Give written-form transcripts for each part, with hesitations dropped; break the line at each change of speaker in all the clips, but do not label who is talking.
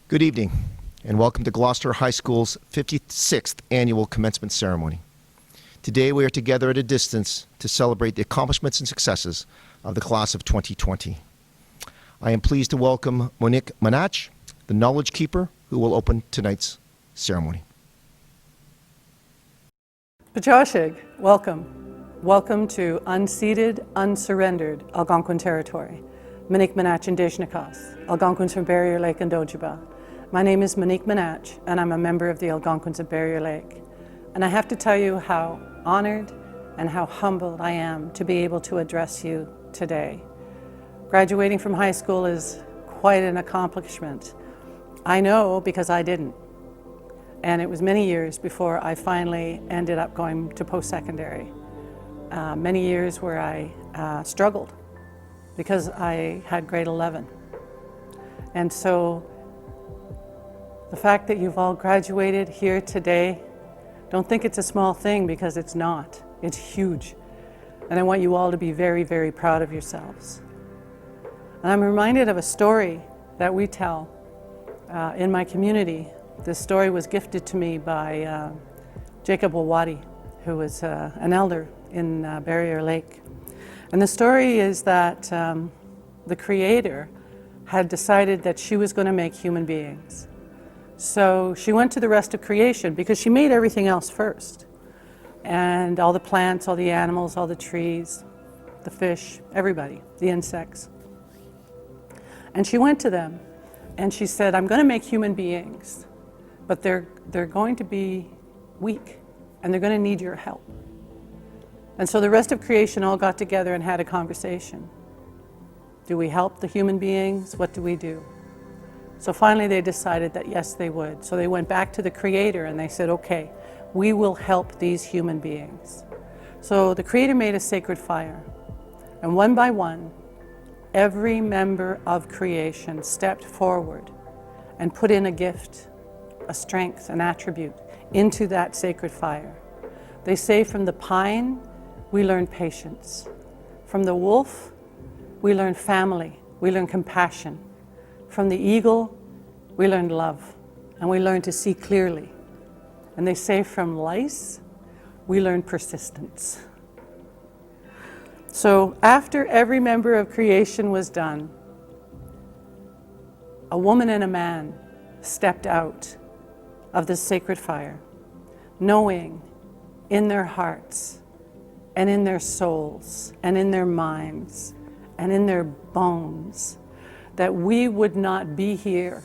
Good evening, and welcome to Gloucester High School's 56th annual commencement ceremony. Today we are together at a distance to celebrate the accomplishments and successes of the class of 2020. I am pleased to welcome Monique Manach, the Knowledge Keeper, who will open tonight's ceremony.
Pachashig, welcome. Welcome to unceded, unsurrendered Algonquin territory. Monique Manach and Deshnakas, Algonquins from Barrier Lake and Dojaba. My name is Monique Manach, and I'm a member of the Algonquins of Barrier Lake. And I have to tell you how honored and how humbled I am to be able to address you today. Graduating from high school is quite an accomplishment. I know because I didn't. And it was many years before I finally ended up going to post-secondary. Many years where I struggled because I had grade 11. And so the fact that you've all graduated here today, don't think it's a small thing, because it's not. It's huge. And I want you all to be very, very proud of yourselves. And I'm reminded of a story that we tell in my community. This story was gifted to me by Jacob Wawadi, who was an elder in Barrier Lake. And the story is that the Creator had decided that she was going to make human beings. So she went to the rest of creation because she made everything else first. And all the plants, all the animals, all the trees, the fish, everybody, the insects. And she went to them and she said, I'm going to make human beings, but they're going to be weak and they're going to need your help. And so the rest of creation all got together and had a conversation. Do we help the human beings? What do we do? So finally they decided that yes, they would. So they went back to the Creator and they said, okay, we will help these human beings. So the Creator made a sacred fire. And one by one, every member of creation stepped forward and put in a gift, a strength, an attribute into that sacred fire. They say from the pine, we learn patience. From the wolf, we learn family, we learn compassion. From the eagle, we learned love, and we learned to see clearly. And they say from lice, we learn persistence. So after every member of creation was done, a woman and a man stepped out of this sacred fire, knowing in their hearts and in their souls and in their minds and in their bones that we would not be here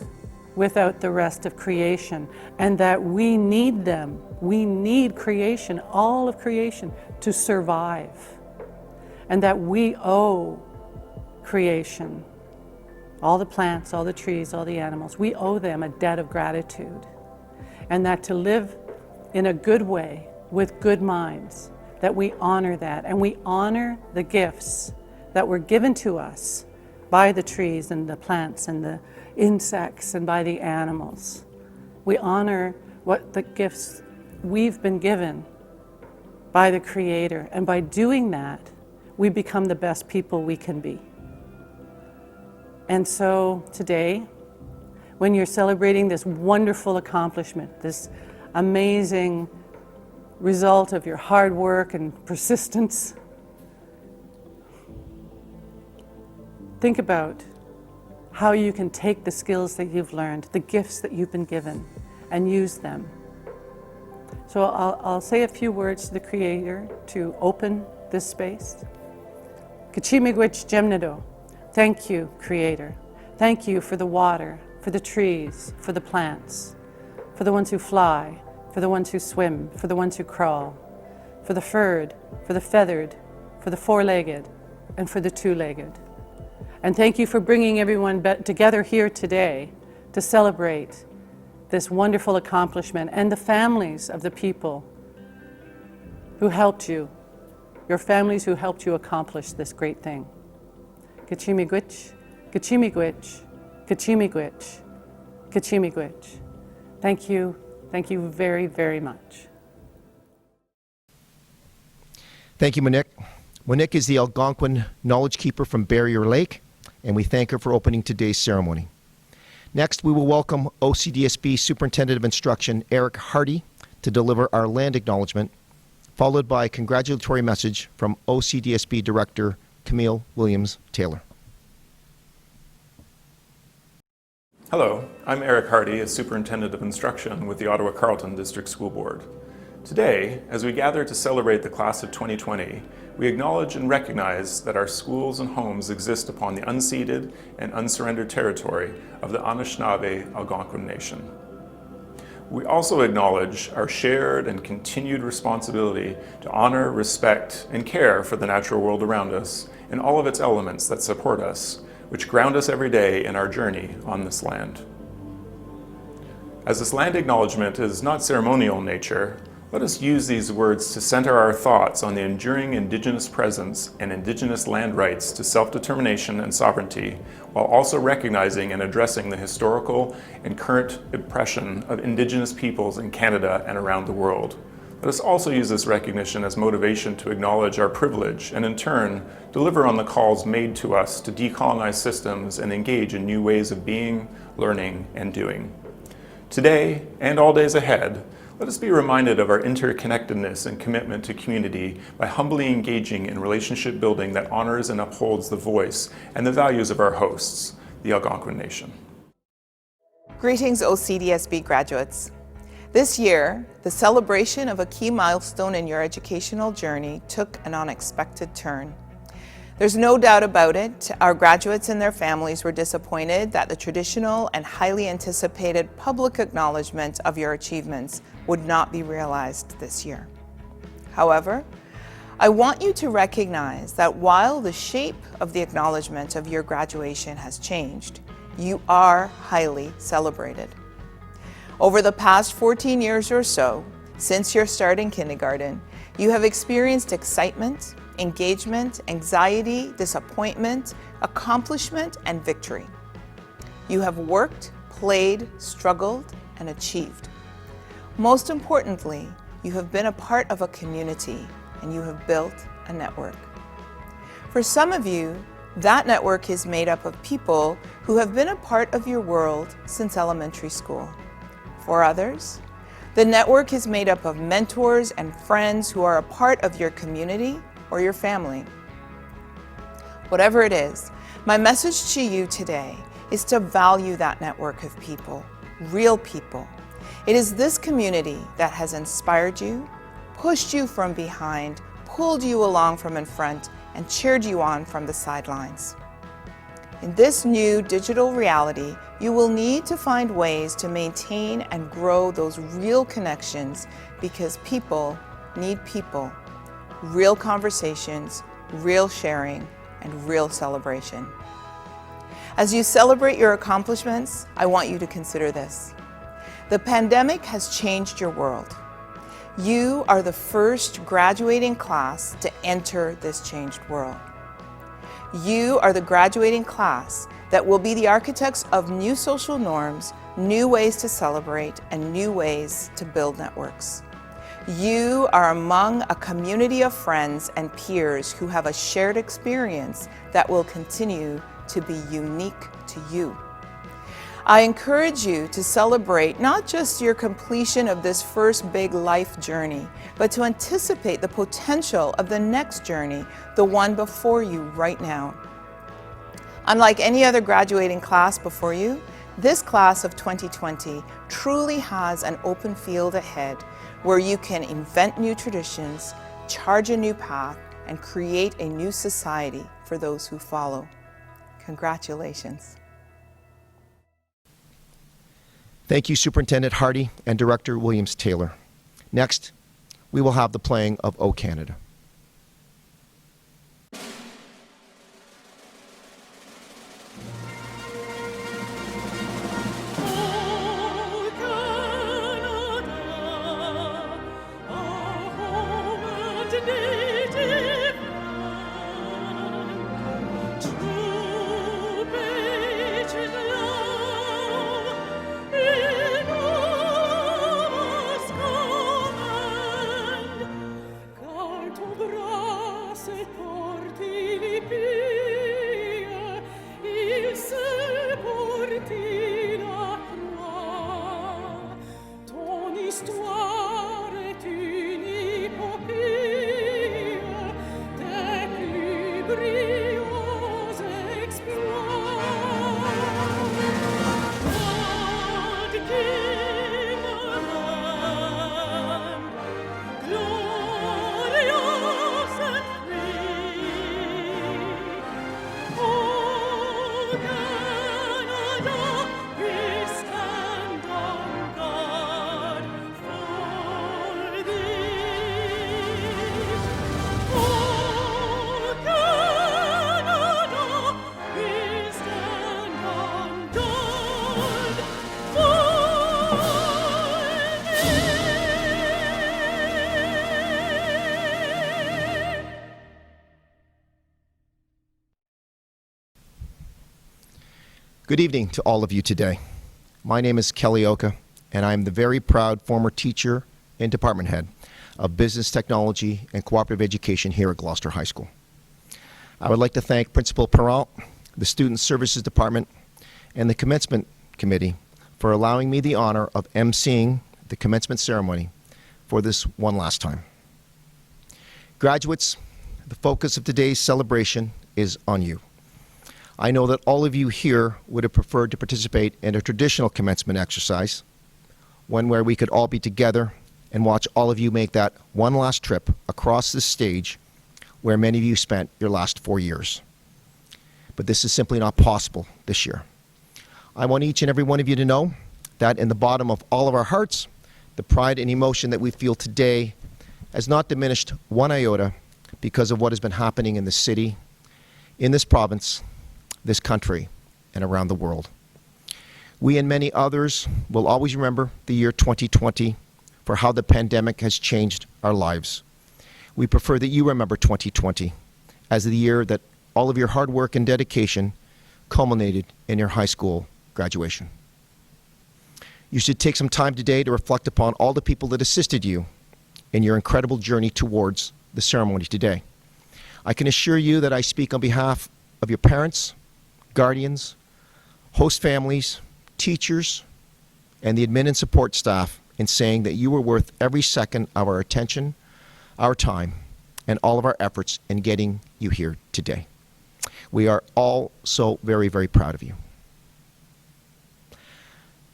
without the rest of creation, and that we need them. We need creation, all of creation, to survive. And that we owe creation, all the plants, all the trees, all the animals, we owe them a debt of gratitude. And that to live in a good way, with good minds, that we honor that, and we honor the gifts that were given to us by the trees and the plants and the insects and by the animals. We honor what the gifts we've been given by the Creator, and by doing that, we become the best people we can be. And so today, when you're celebrating this wonderful accomplishment, this amazing result of your hard work and persistence, think about how you can take the skills that you've learned, the gifts that you've been given, and use them. So I'll say a few words to the Creator to open this space. Kachimigwich Jemnado. Thank you, Creator. Thank you for the water, for the trees, for the plants, for the ones who fly, for the ones who swim, for the ones who crawl, for the furred, for the feathered, for the four-legged, and for the two-legged. And thank you for bringing everyone together here today to celebrate this wonderful accomplishment, and the families of the people who helped you, your families who helped you accomplish this great thing. Kachimigwich, Kachimigwich, Kachimigwich, Kachimigwich. Thank you very, very much.
Thank you, Monique. Monique is the Algonquin Knowledge Keeper from Barrier Lake, and we thank her for opening today's ceremony. Next, we will welcome OCDSB Superintendent of Instruction Eric Hardy to deliver our land acknowledgement, followed by a congratulatory message from OCDSB Director Camille Williams-Taylor.
Hello, I'm Eric Hardy, as Superintendent of Instruction with the Ottawa-Carleton District School Board. Today, as we gather to celebrate the class of 2020, we acknowledge and recognize that our schools and homes exist upon the unceded and unsurrendered territory of the Anishinaabe Algonquin Nation. We also acknowledge our shared and continued responsibility to honor, respect, and care for the natural world around us and all of its elements that support us, which ground us every day in our journey on this land. As this land acknowledgement is not ceremonial in nature, let us use these words to center our thoughts on the enduring Indigenous presence and Indigenous land rights to self-determination and sovereignty, while also recognizing and addressing the historical and current oppression of Indigenous peoples in Canada and around the world. Let us also use this recognition as motivation to acknowledge our privilege and in turn deliver on the calls made to us to decolonize systems and engage in new ways of being, learning, and doing. Today and all days ahead, let us be reminded of our interconnectedness and commitment to community by humbly engaging in relationship building that honors and upholds the voice and the values of our hosts, the Algonquin Nation.
Greetings, OCDSB graduates. This year, the celebration of a key milestone in your educational journey took an unexpected turn. There's no doubt about it, our graduates and their families were disappointed that the traditional and highly anticipated public acknowledgement of your achievements would not be realized this year. However, I want you to recognize that while the shape of the acknowledgement of your graduation has changed, you are highly celebrated. Over the past 14 years or so, since your start in kindergarten, you have experienced excitement, engagement, anxiety, disappointment, accomplishment, and victory. You have worked, played, struggled, and achieved. Most importantly, you have been a part of a community and you have built a network. For some of you, that network is made up of people who have been a part of your world since elementary school. For others, the network is made up of mentors and friends who are a part of your community or your family. Whatever it is, my message to you today is to value that network of people, real people. It is this community that has inspired you, pushed you from behind, pulled you along from in front, and cheered you on from the sidelines. In this new digital reality, you will need to find ways to maintain and grow those real connections because people need people. Real conversations, real sharing, and real celebration. As you celebrate your accomplishments, I want you to consider this. The pandemic has changed your world. You are the first graduating class to enter this changed world. You are the graduating class that will be the architects of new social norms, new ways to celebrate, and new ways to build networks. You are among a community of friends and peers who have a shared experience that will continue to be unique to you. I encourage you to celebrate not just your completion of this first big life journey, but to anticipate the potential of the next journey, the one before you right now. Unlike any other graduating class before you, this class of 2020 truly has an open field ahead where you can invent new traditions, charge a new path, and create a new society for those who follow. Congratulations.
Thank you, Superintendent Hardy and Director Williams-Taylor. Next, we will have the playing of O Canada.
Il se portina brios exploit. God King land, glorious and free. Oh, Canada, we stand on guard for thee. Oh, Canada, we stand on guard for thee.
Good evening to all of you today. My name is Kelly Oka, and I am the very proud former teacher and department head of Business Technology and Cooperative Education here at Gloucester High School. I would like to thank Principal Peralt, the Student Services Department, and the Commencement Committee for allowing me the honor of emceeing the commencement ceremony for this one last time. Graduates, the focus of today's celebration is on you. I know that all of you here would have preferred to participate in a traditional commencement exercise, one where we could all be together and watch all of you make that one last trip across this stage where many of you spent your last 4 years. But this is simply not possible this year. I want each and every one of you to know that in the bottom of all of our hearts, the pride and emotion that we feel today has not diminished one iota because of what has been happening in this city, in this province, this country, and around the world. We and many others will always remember the year 2020 for how the pandemic has changed our lives. We prefer that you remember 2020 as the year that all of your hard work and dedication culminated in your high school graduation. You should take some time today to reflect upon all the people that assisted you in your incredible journey towards the ceremony today. I can assure you that I speak on behalf of your parents, guardians, host families, teachers, and the admin and support staff in saying that you were worth every second of our attention, our time, and all of our efforts in getting you here today. We are all so very, very proud of you.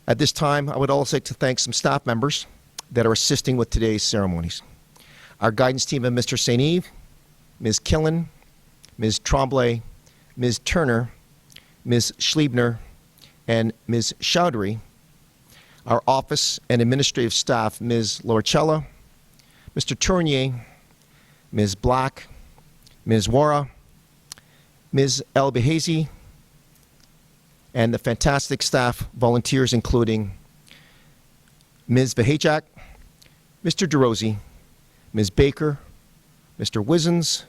At this time, I would also like to thank some staff members that are assisting with today's ceremonies. Our guidance team of Mr. St. Eve, Ms. Killen, Ms. Tremblay, Ms. Turner, Ms. Schliebner, and Ms. Chowdhury, our office and administrative staff, Ms. Lorcella, Mr. Tournier, Ms. Black, Ms. Wara, Ms. El-Behazi, and the fantastic staff volunteers including Ms. Vahajak, Mr. DeRosie, Ms. Baker, Mr. Wizens,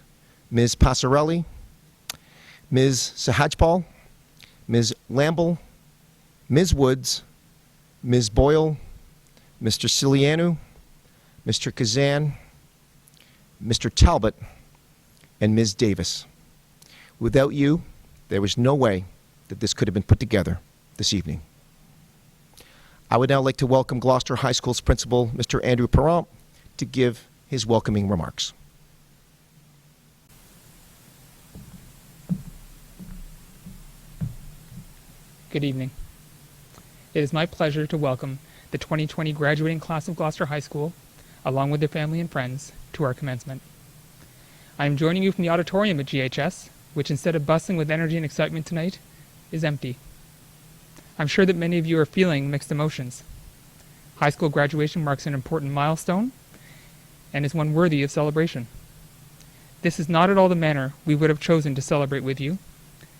Ms. Passarelli, Ms. Sahajpal, Ms. Lamble, Ms. Woods, Ms. Boyle, Mr. Silianu, Mr. Kazan, Mr. Talbot, and Ms. Davis. Without you, there was no way that this could have been put together this evening. I would now like to welcome Gloucester High School's principal, Mr. Andrew Peralt, to give his welcoming remarks.
Good evening. It is my pleasure to welcome the 2020 graduating class of Gloucester High School, along with their family and friends, to our commencement. I am joining you from the auditorium at GHS, which instead of bustling with energy and excitement tonight, is empty. I'm sure that many of you are feeling mixed emotions. High school graduation marks an important milestone and is one worthy of celebration. This is not at all the manner we would have chosen to celebrate with you,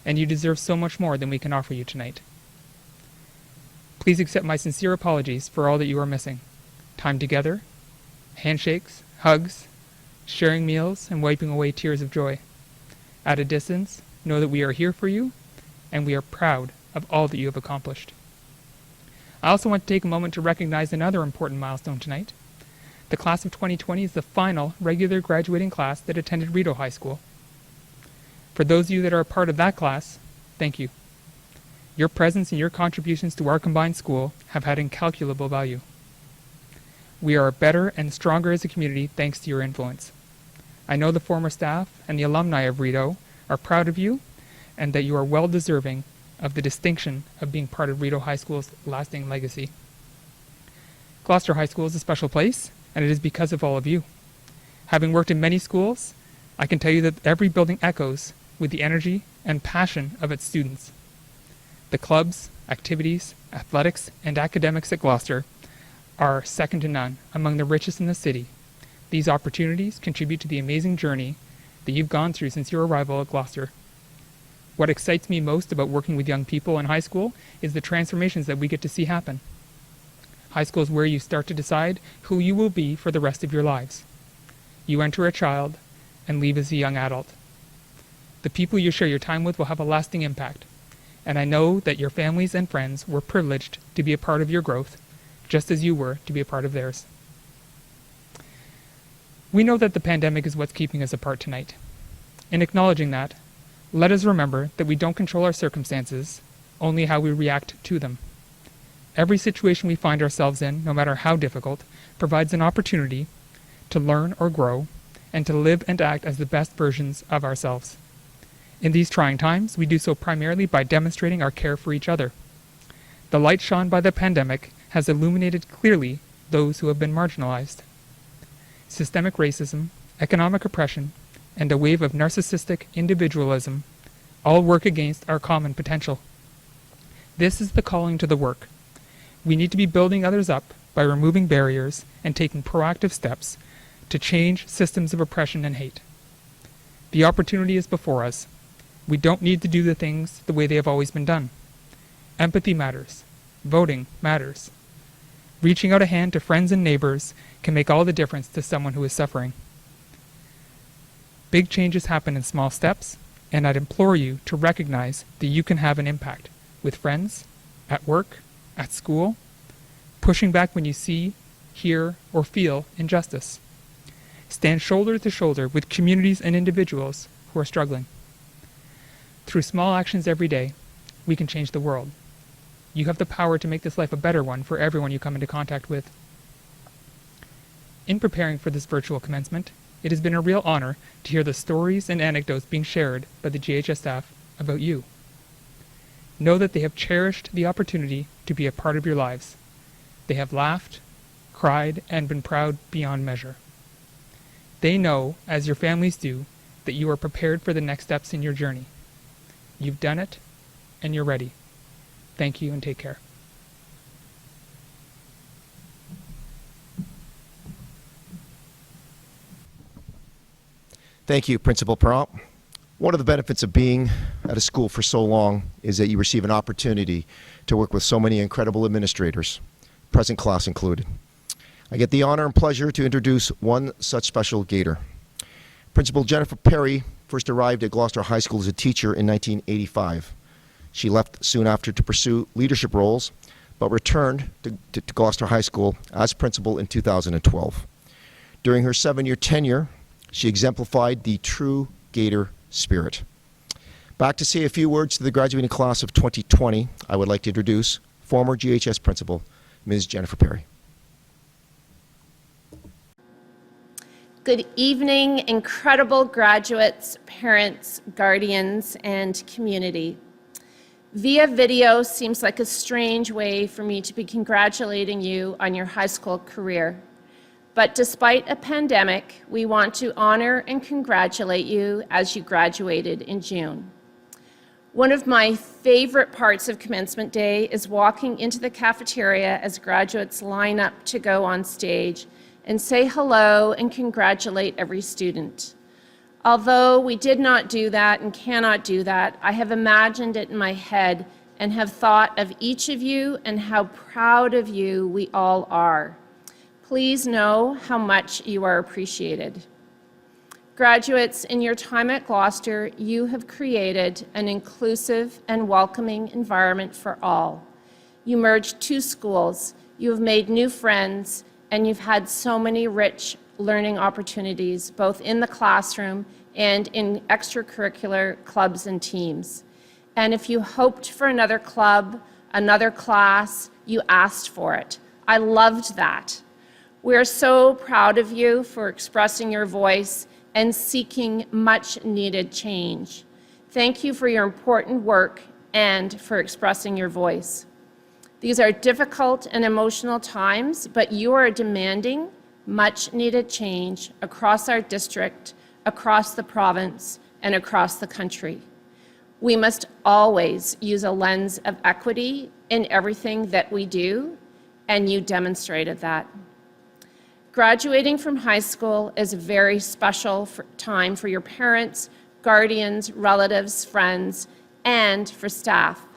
and you deserve so much more than we can offer you tonight. Please accept my sincere apologies for all that you are missing. Time together, handshakes, hugs, sharing meals, and wiping away tears of joy. At a distance, know that we are here for you, and we are proud of all that you have accomplished. I also want to take a moment to recognize another important milestone tonight. The class of 2020 is the final regular graduating class that attended Rideau High School. For those of you that are a part of that class, thank you. Your presence and your contributions to our combined school have had incalculable value. We are better and stronger as a community thanks to your influence. I know the former staff and the alumni of Rideau are proud of you and that you are well deserving of the distinction of being part of Rideau High School's lasting legacy. Gloucester High School is a special place, and it is because of all of you. Having worked in many schools, I can tell you that every building echoes with the energy and passion of its students. The clubs, activities, athletics, and academics at Gloucester are second to none, among the richest in the city. These opportunities contribute to the amazing journey that you've gone through since your arrival at Gloucester. What excites me most about working with young people in high school is the transformations that we get to see happen. High school is where you start to decide who you will be for the rest of your lives. You enter a child and leave as a young adult. The people you share your time with will have a lasting impact, and I know that your families and friends were privileged to be a part of your growth, just as you were to be a part of theirs. We know that the pandemic is what's keeping us apart tonight. In acknowledging that, let us remember that we don't control our circumstances, only how we react to them. Every situation we find ourselves in, no matter how difficult, provides an opportunity to learn or grow and to live and act as the best versions of ourselves. In these trying times, we do so primarily by demonstrating our care for each other. The light shone by the pandemic has illuminated clearly those who have been marginalized. Systemic racism, economic oppression, and a wave of narcissistic individualism all work against our common potential. This is the calling to the work. We need to be building others up by removing barriers and taking proactive steps to change systems of oppression and hate. The opportunity is before us. We don't need to do the things the way they have always been done. Empathy matters. Voting matters. Reaching out a hand to friends and neighbors can make all the difference to someone who is suffering. Big changes happen in small steps, and I'd implore you to recognize that you can have an impact with friends, at work, at school, pushing back when you see, hear, or feel injustice. Stand shoulder to shoulder with communities and individuals who are struggling. Through small actions every day, we can change the world. You have the power to make this life a better one for everyone you come into contact with. In preparing for this virtual commencement, it has been a real honor to hear the stories and anecdotes being shared by the GHS staff about you. Know that they have cherished the opportunity to be a part of your lives. They have laughed, cried, and been proud beyond measure. They know, as your families do, that you are prepared for the next steps in your journey. You've done it, and you're ready. Thank you, and take care.
Thank you, Principal Peralt. One of the benefits of being at a school for so long is that you receive an opportunity to work with so many incredible administrators, present class included. I get the honor and pleasure to introduce one such special Gator. Principal Jennifer Perry first arrived at Gloucester High School as a teacher in 1985. She left soon after to pursue leadership roles, but returned to Gloucester High School as principal in 2012. During her 7-year tenure, she exemplified the true Gator spirit. Back to say a few words to the graduating class of 2020, I would like to introduce former GHS principal, Ms. Jennifer Perry.
Good evening, incredible graduates, parents, guardians, and community. Via video seems like a strange way for me to be congratulating you on your high school career. But despite a pandemic, we want to honor and congratulate you as you graduated in June. One of my favorite parts of commencement day is walking into the cafeteria as graduates line up to go on stage and say hello and congratulate every student. Although we did not do that and cannot do that, I have imagined it in my head and have thought of each of you and how proud of you we all are. Please know how much you are appreciated. Graduates, in your time at Gloucester, you have created an inclusive and welcoming environment for all. You merged 2 schools, you have made new friends, and you've had so many rich learning opportunities, both in the classroom and in extracurricular clubs and teams. And if you hoped for another club, another class, you asked for it. I loved that. We're so proud of you for expressing your voice and seeking much needed change. Thank you for your important work and for expressing your voice. These are difficult and emotional times, but you are demanding much needed change across our district, across the province, and across the country. We must always use a lens of equity in everything that we do, and you demonstrated that. Graduating from high school is a very special time for your parents, guardians, relatives, friends, and for staff.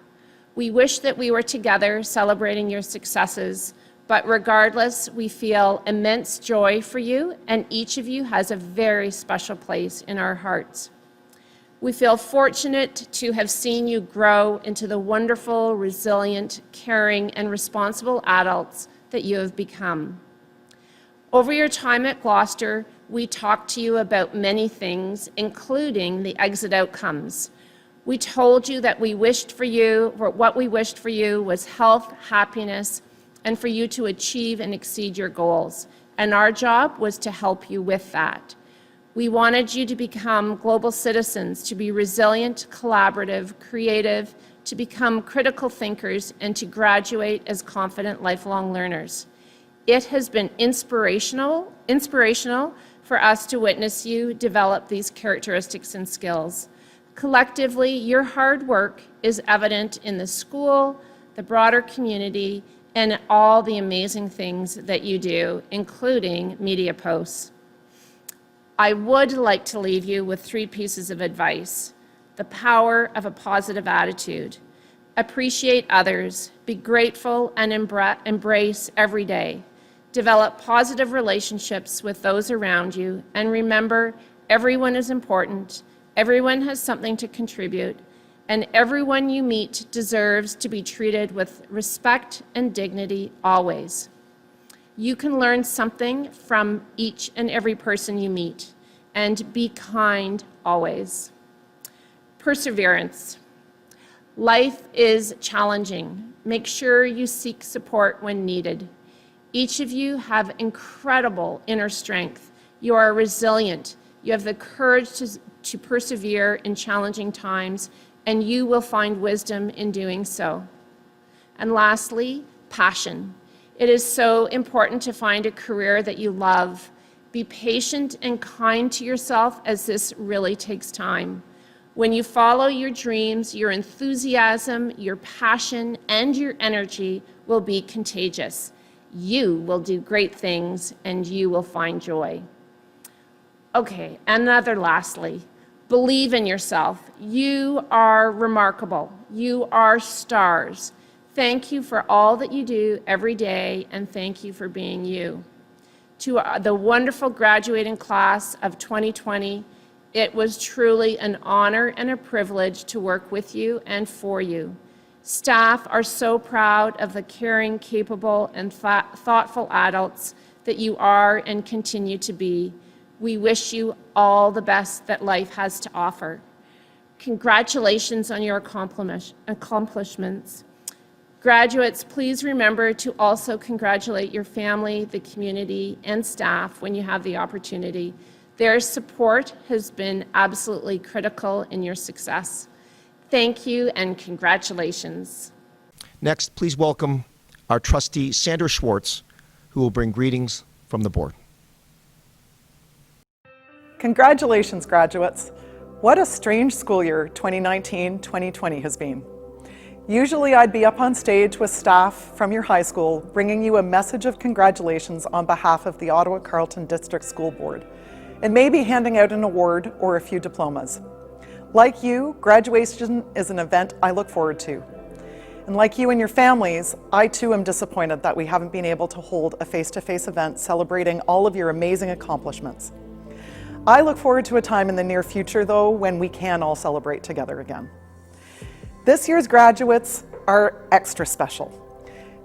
We wish that we were together celebrating your successes, but regardless, we feel immense joy for you, and each of you has a very special place in our hearts. We feel fortunate to have seen you grow into the wonderful, resilient, caring, and responsible adults that you have become. Over your time at Gloucester, we talked to you about many things, including the exit outcomes. We told you that what we wished for you was health, happiness, and for you to achieve and exceed your goals. And our job was to help you with that. We wanted you to become global citizens, to be resilient, collaborative, creative, to become critical thinkers, and to graduate as confident lifelong learners. It has been inspirational for us to witness you develop these characteristics and skills. Collectively, your hard work is evident in the school, the broader community, and all the amazing things that you do, including media posts. I would like to leave you with 3 pieces of advice. The power of a positive attitude. Appreciate others. Be grateful and embrace every day. Develop positive relationships with those around you. And remember, everyone is important. Everyone has something to contribute. And everyone you meet deserves to be treated with respect and dignity always. You can learn something from each and every person you meet, and be kind always. Perseverance. Life is challenging. Make sure you seek support when needed. Each of you have incredible inner strength. You are resilient. You have the courage to persevere in challenging times, and you will find wisdom in doing so. And lastly, passion. It is so important to find a career that you love. Be patient and kind to yourself, as this really takes time. When you follow your dreams, your enthusiasm, your passion, and your energy will be contagious. You will do great things, and you will find joy. Okay, lastly, believe in yourself. You are remarkable. You are stars. Thank you for all that you do every day, and thank you for being you. To the wonderful graduating class of 2020, it was truly an honor and a privilege to work with you and for you. Staff are so proud of the caring, capable, and thoughtful adults that you are and continue to be. We wish you all the best that life has to offer. Congratulations on your accomplishments. Graduates, please remember to also congratulate your family, the community, and staff when you have the opportunity. Their support has been absolutely critical in your success. Thank you and congratulations.
Next, please welcome our trustee, Sandra Schwartz, who will bring greetings from the board.
Congratulations, graduates. What a strange school year 2019-2020 has been. Usually I'd be up on stage with staff from your high school bringing you a message of congratulations on behalf of the Ottawa Carleton District School Board, and maybe handing out an award or a few diplomas. Like you, graduation is an event I look forward to. And like you and your families, I too am disappointed that we haven't been able to hold a face-to-face event celebrating all of your amazing accomplishments. I look forward to a time in the near future, though, when we can all celebrate together again. This year's graduates are extra special.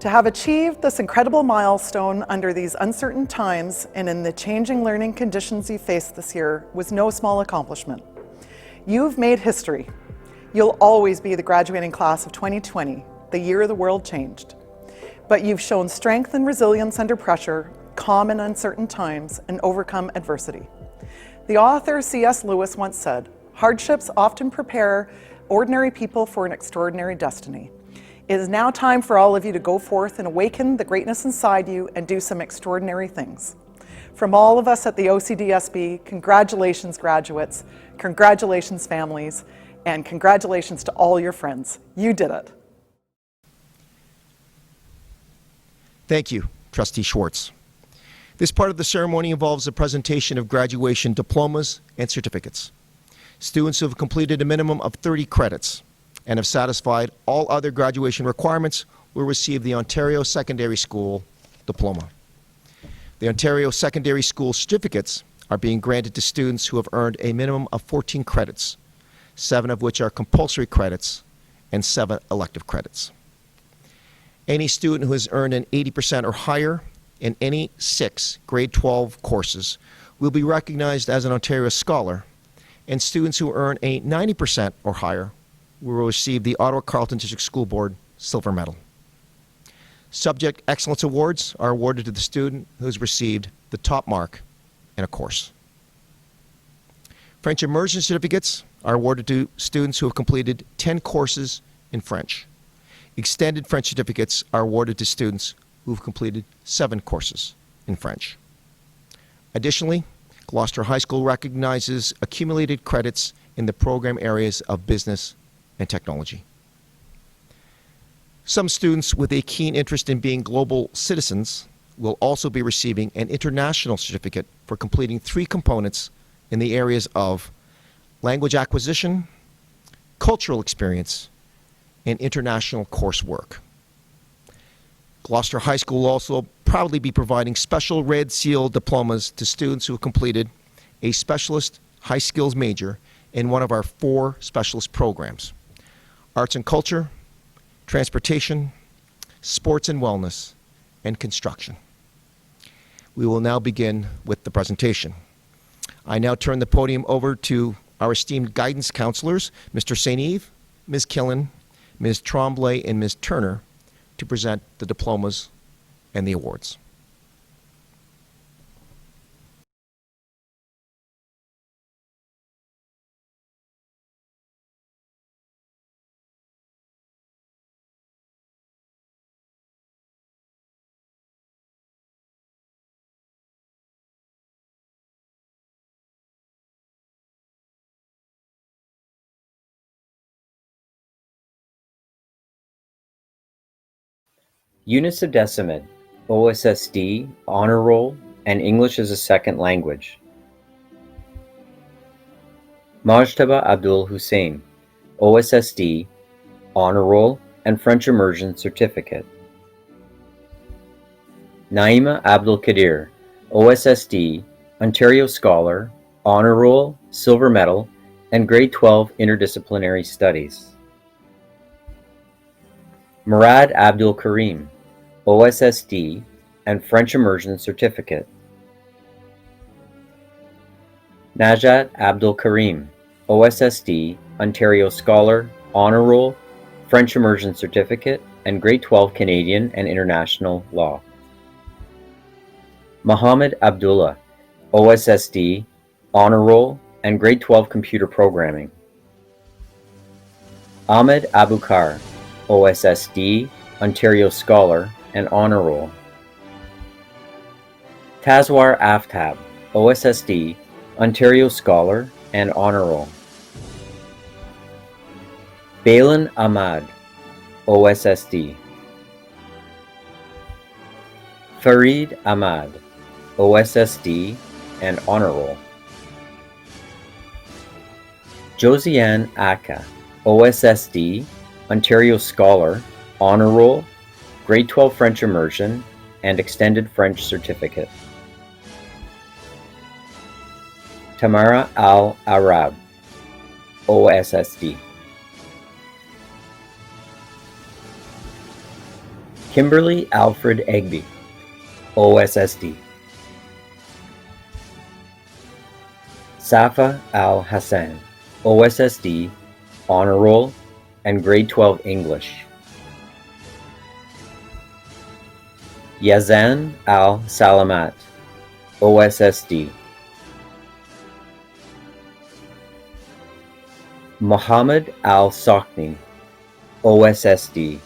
To have achieved this incredible milestone under these uncertain times and in the changing learning conditions you faced this year was no small accomplishment. You've made history. You'll always be the graduating class of 2020, the year the world changed. But you've shown strength and resilience under pressure, calm in uncertain times, and overcome adversity. The author C.S. Lewis once said, Hardships often prepare ordinary people for an extraordinary destiny. It is now time for all of you to go forth and awaken the greatness inside you and do some extraordinary things. From all of us at the OCDSB, congratulations graduates, congratulations families, and congratulations to all your friends. You did it.
Thank you, Trustee Schwartz. This part of the ceremony involves the presentation of graduation diplomas and certificates. Students who have completed a minimum of 30 credits and have satisfied all other graduation requirements will receive the Ontario Secondary School Diploma. The Ontario Secondary School certificates are being granted to students who have earned a minimum of 14 credits, 7 of which are compulsory credits and 7 elective credits. Any student who has earned an 80% or higher in any 6 grade 12 courses will be recognized as an Ontario Scholar, and students who earn a 90% or higher will receive the Ottawa Carleton District School Board Silver Medal. Subject Excellence Awards are awarded to the student who has received the top mark in a course. French Immersion Certificates are awarded to students who have completed 10 courses in French. Extended French certificates are awarded to students who have completed 7 courses in French. Additionally, Gloucester High School recognizes accumulated credits in the program areas of business and technology. Some students with a keen interest in being global citizens will also be receiving an international certificate for completing 3 components in the areas of language acquisition, cultural experience, and international coursework. Gloucester High School will also proudly be providing special Red Seal diplomas to students who have completed a specialist high skills major in one of our 4 specialist programs: arts and culture, transportation, sports and wellness, and construction. We will now begin with the presentation. I now turn the podium over to our esteemed guidance counselors, Mr. St. Eve, Ms. Killen, Ms. Tremblay, and Ms. Turner, to present the diplomas and the awards.
Unicidecimid, OSSD, Honor Roll, and English as a Second Language. Majtaba Abdul Hussein, OSSD, Honor Roll, and French Immersion Certificate. Naima Abdul Kadir, OSSD, Ontario Scholar, Honor Roll, Silver Medal, and Grade 12 Interdisciplinary Studies. Murad Abdul Karim, OSSD, and French Immersion Certificate. Najat Abdul Karim, OSSD, Ontario Scholar, Honor Roll, French Immersion Certificate, and Grade 12 Canadian and International Law. Mohammed Abdullah, OSSD, Honor Roll, and Grade 12 Computer Programming. Ahmed Abukar, OSSD, Ontario Scholar, and Honor Roll. Tazwar Aftab, OSSD, Ontario Scholar, and Honor Roll. Balan Ahmad, OSSD. Farid Ahmad, OSSD, and Honor Roll. Josiane Aka, OSSD, Ontario Scholar, Honor Roll, Grade 12 French Immersion, and Extended French Certificate. Tamara Al-Arab, OSSD. Kimberly Alfred Egby, OSSD. Safa Al-Hassan, OSSD, Honor Roll, and Grade 12 English. Yazan Al-Salamat, OSSD. Muhammad Al Sakni, OSSD.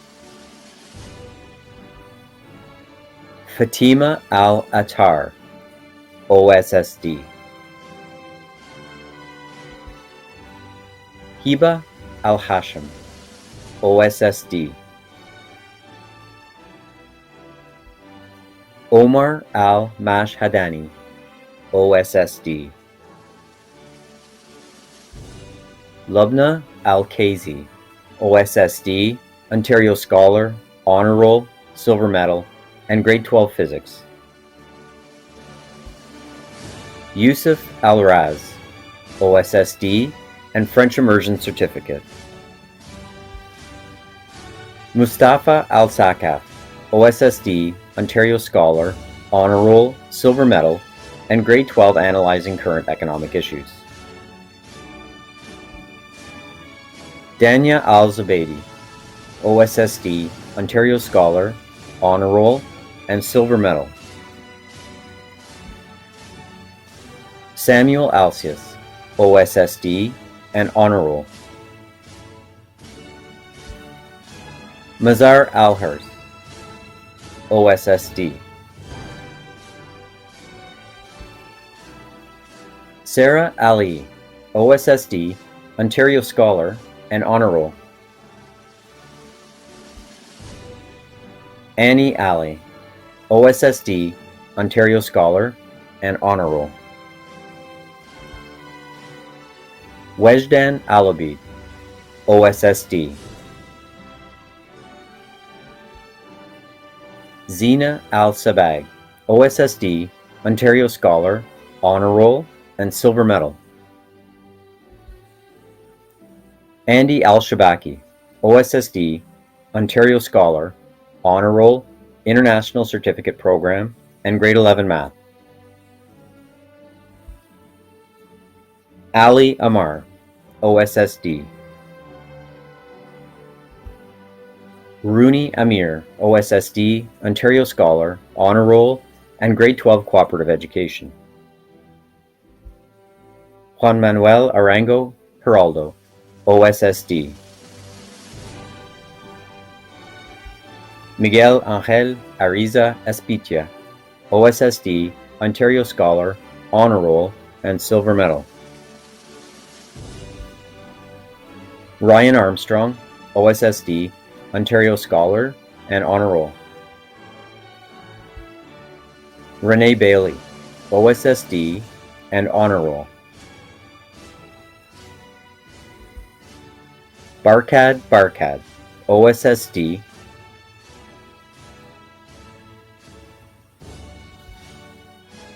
Fatima Al Attar, OSSD. Hiba Al Hashim, OSSD. Omar Al Mashhadani, OSSD. Lubna Al Kazi, OSSD, Ontario Scholar, Honor Roll, Silver Medal, and Grade 12 Physics. Yusuf Al Raz, OSSD, and French Immersion Certificate. Mustafa Al Sakaf, OSSD, Ontario Scholar, Honor Roll, Silver Medal, and Grade 12 Analyzing Current Economic Issues. Dania Al Zubaydi, OSSD, Ontario Scholar, Honor Roll, and Silver Medal. Samuel Alcius, OSSD, and Honor Roll. Mazar Alhers, OSSD. Sarah Ali, OSSD, Ontario Scholar, and Honor Roll. Annie Ali, OSSD, Ontario Scholar, and Honor Roll. Wejdan Alabi, OSSD. Zina Al-Sabag, OSSD, Ontario Scholar, Honor Roll, and Silver Medal. Andy Al-Shabaki, OSSD, Ontario Scholar, Honor Roll, International Certificate Program, and Grade 11 Math. Ali Amar, OSSD. Rooney Amir, OSSD, Ontario Scholar, Honor Roll, and Grade 12 Cooperative Education. Juan Manuel Arango Geraldo, OSSD. Miguel Angel Ariza Espitia, OSSD, Ontario Scholar, Honor Roll, and Silver Medal. Ryan Armstrong, OSSD, Ontario Scholar, and Honor Roll. Renee Bailey, OSSD, and Honor Roll. Barkad Barkad, OSSD.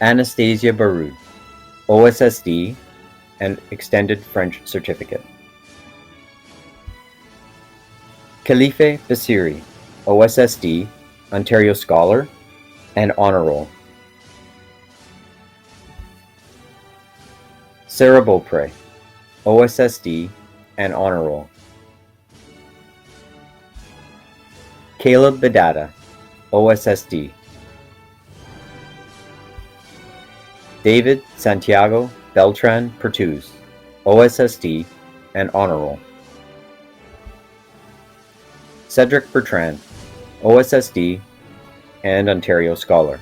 Anastasia Baroud, OSSD, and Extended French Certificate. Khalife Basiri, OSSD, Ontario Scholar, and Honor Roll. Sarah Beaupre, OSSD, and Honor Roll. Caleb Bedada, OSSD. David Santiago Beltran Pertuz, OSSD, and Honor Roll. Cedric Bertrand, OSSD, and Ontario Scholar.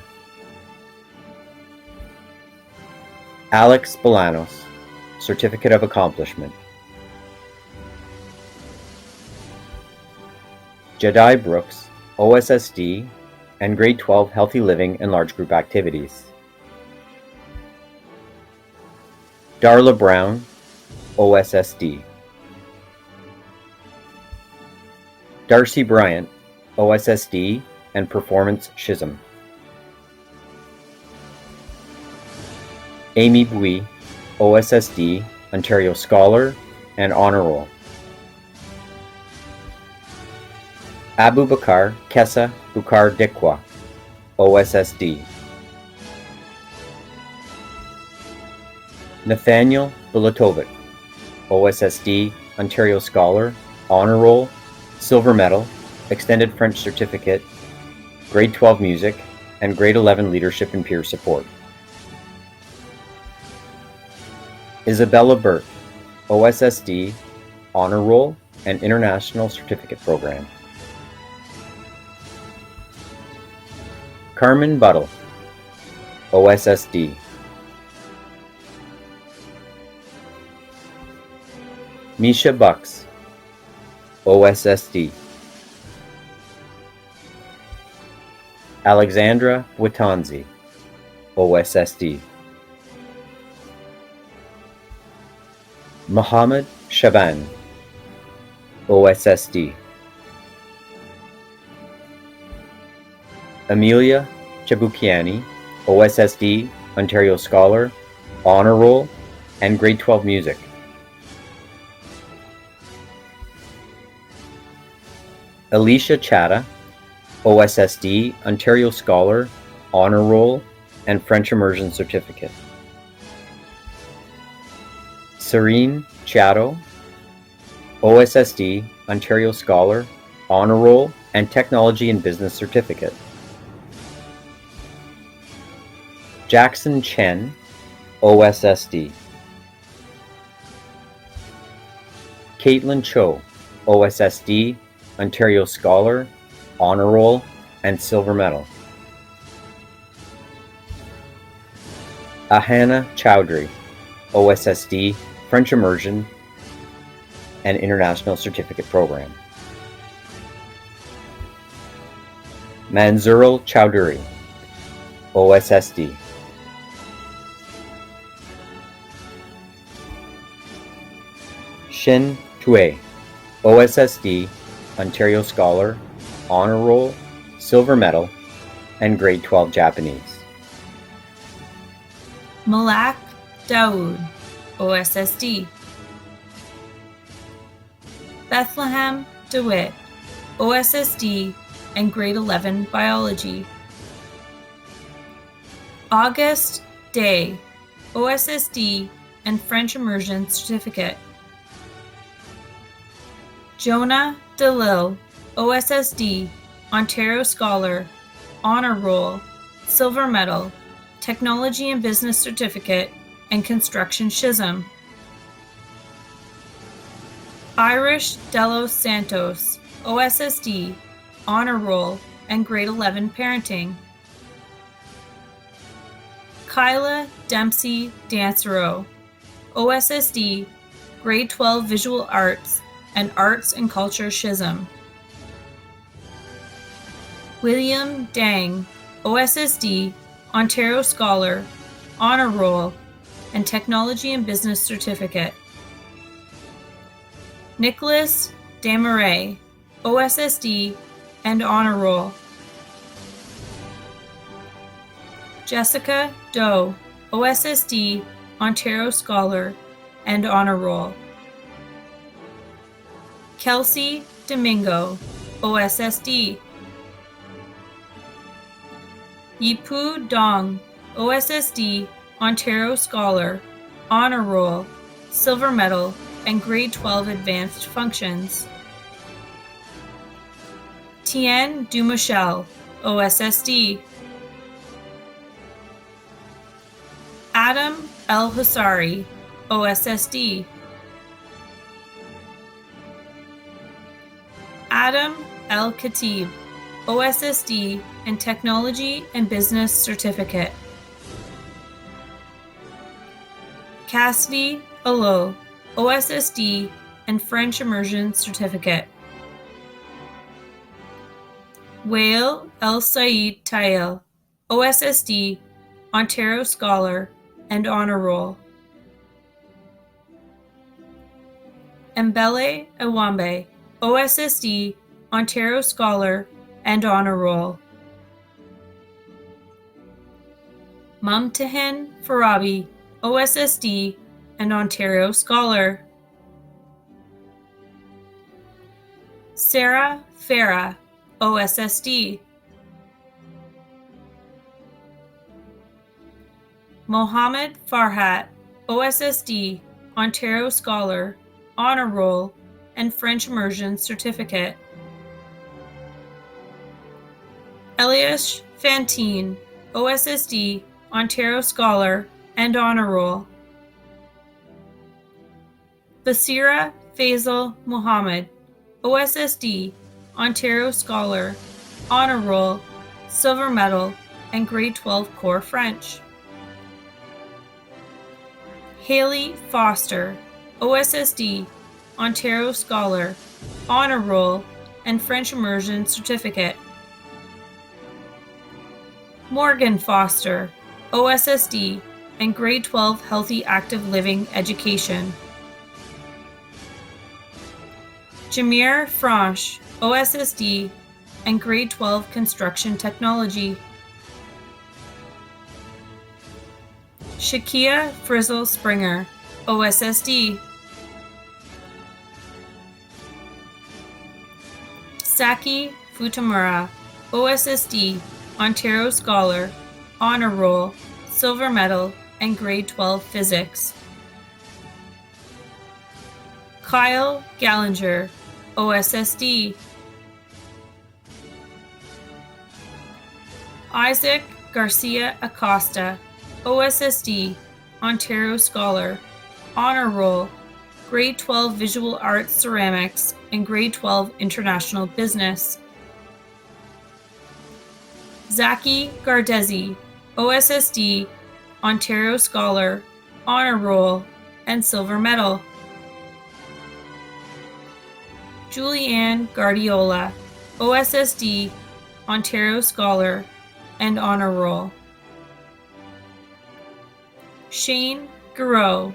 Alex Bolanos, Certificate of Accomplishment. Jedi Brooks, OSSD, and Grade 12 Healthy Living and Large Group Activities. Darla Brown, OSSD. Darcy Bryant, OSSD, and Performance Schism. Amy Bui, OSSD, Ontario Scholar, and Honor Roll. Abu Bakar Kessa Bukar Dikwa, OSSD. Nathaniel Bulatovic, OSSD, Ontario Scholar, Honor Roll, Silver Medal, Extended French Certificate, Grade 12 Music, and Grade 11 Leadership and Peer Support. Isabella Burt, OSSD, Honor Roll, and International Certificate Program. Carmen Buttle, OSSD. Misha Bucks, OSSD. Alexandra Watanzi, OSSD. Mohammed Shaban, OSSD. Amelia Chabukiani, OSSD, Ontario Scholar, Honor Roll, and Grade 12 Music. Alicia Chatta, OSSD, Ontario Scholar, Honor Roll, and French Immersion Certificate. Serene Chatto, OSSD, Ontario Scholar, Honor Roll, and Technology and Business Certificate. Jackson Chen, OSSD. Caitlin Cho, OSSD, Ontario Scholar, Honor Roll, and Silver Medal. Ahana Chowdhury, OSSD, French Immersion, and International Certificate Program. Manzurul Chowdhury, OSSD. Shin Tue, OSSD, Ontario Scholar, Honor Roll, Silver Medal, and Grade 12 Japanese.
Malak Daoud, OSSD. Bethlehem DeWitt, OSSD, and Grade 11 Biology. August Day, OSSD, and French Immersion Certificate. Jonah DeLille, OSSD, Ontario Scholar, Honor Roll, Silver Medal, Technology and Business Certificate, and Construction Schism. Irish Delos Santos, OSSD, Honor Roll, and Grade 11 Parenting. Kyla Dempsey Dancero, OSSD, Grade 12 Visual Arts, and Arts and Culture Schism. William Dang, OSSD, Ontario Scholar, Honor Roll, and Technology and Business Certificate. Nicholas Damaray, OSSD, and Honor Roll. Jessica Doe, OSSD, Ontario Scholar, and Honor Roll. Kelsey Domingo, OSSD. Yipu Dong, OSSD, Ontario Scholar, Honor Roll, Silver Medal, and Grade 12 Advanced Functions. Tien Dumichel, OSSD. Adam El Hussari, OSSD. Adam El Khatib, OSSD, and Technology and Business Certificate. Cassidy Alo, OSSD, and French Immersion Certificate. Wael El Said Tael, OSSD, Ontario Scholar, and Honor Roll. Mbele Awambe, OSSD, Ontario Scholar, and Honor Roll. Mumtahan Farabi, OSSD, and Ontario Scholar. Sarah Farah, OSSD. Mohammed Farhat, OSSD, Ontario Scholar, Honor Roll, and French Immersion Certificate. Elias Fantine, OSSD, Ontario Scholar, and Honor Roll. Basira Faisal Muhammad, OSSD, Ontario Scholar, Honor Roll, Silver Medal, and Grade 12 Core French. Haley Foster, OSSD, Ontario Scholar, Honor Roll, and French Immersion Certificate. Morgan Foster, OSSD, and Grade 12 Healthy Active Living Education. Jameer Franche, OSSD, and Grade 12 Construction Technology. Shakia Frizzle Springer, OSSD. Saki Futamura, OSSD, Ontario Scholar, Honor Roll, Silver Medal, and Grade 12 Physics. Kyle Gallinger, OSSD. Isaac Garcia Acosta, OSSD, Ontario Scholar, Honor Roll, Grade 12 Visual Arts Ceramics, and Grade 12 International Business. Zaki Gardezi, OSSD, Ontario Scholar, Honor Roll, and Silver Medal. Julianne Guardiola, OSSD, Ontario Scholar, and Honor Roll. Shane Garreau,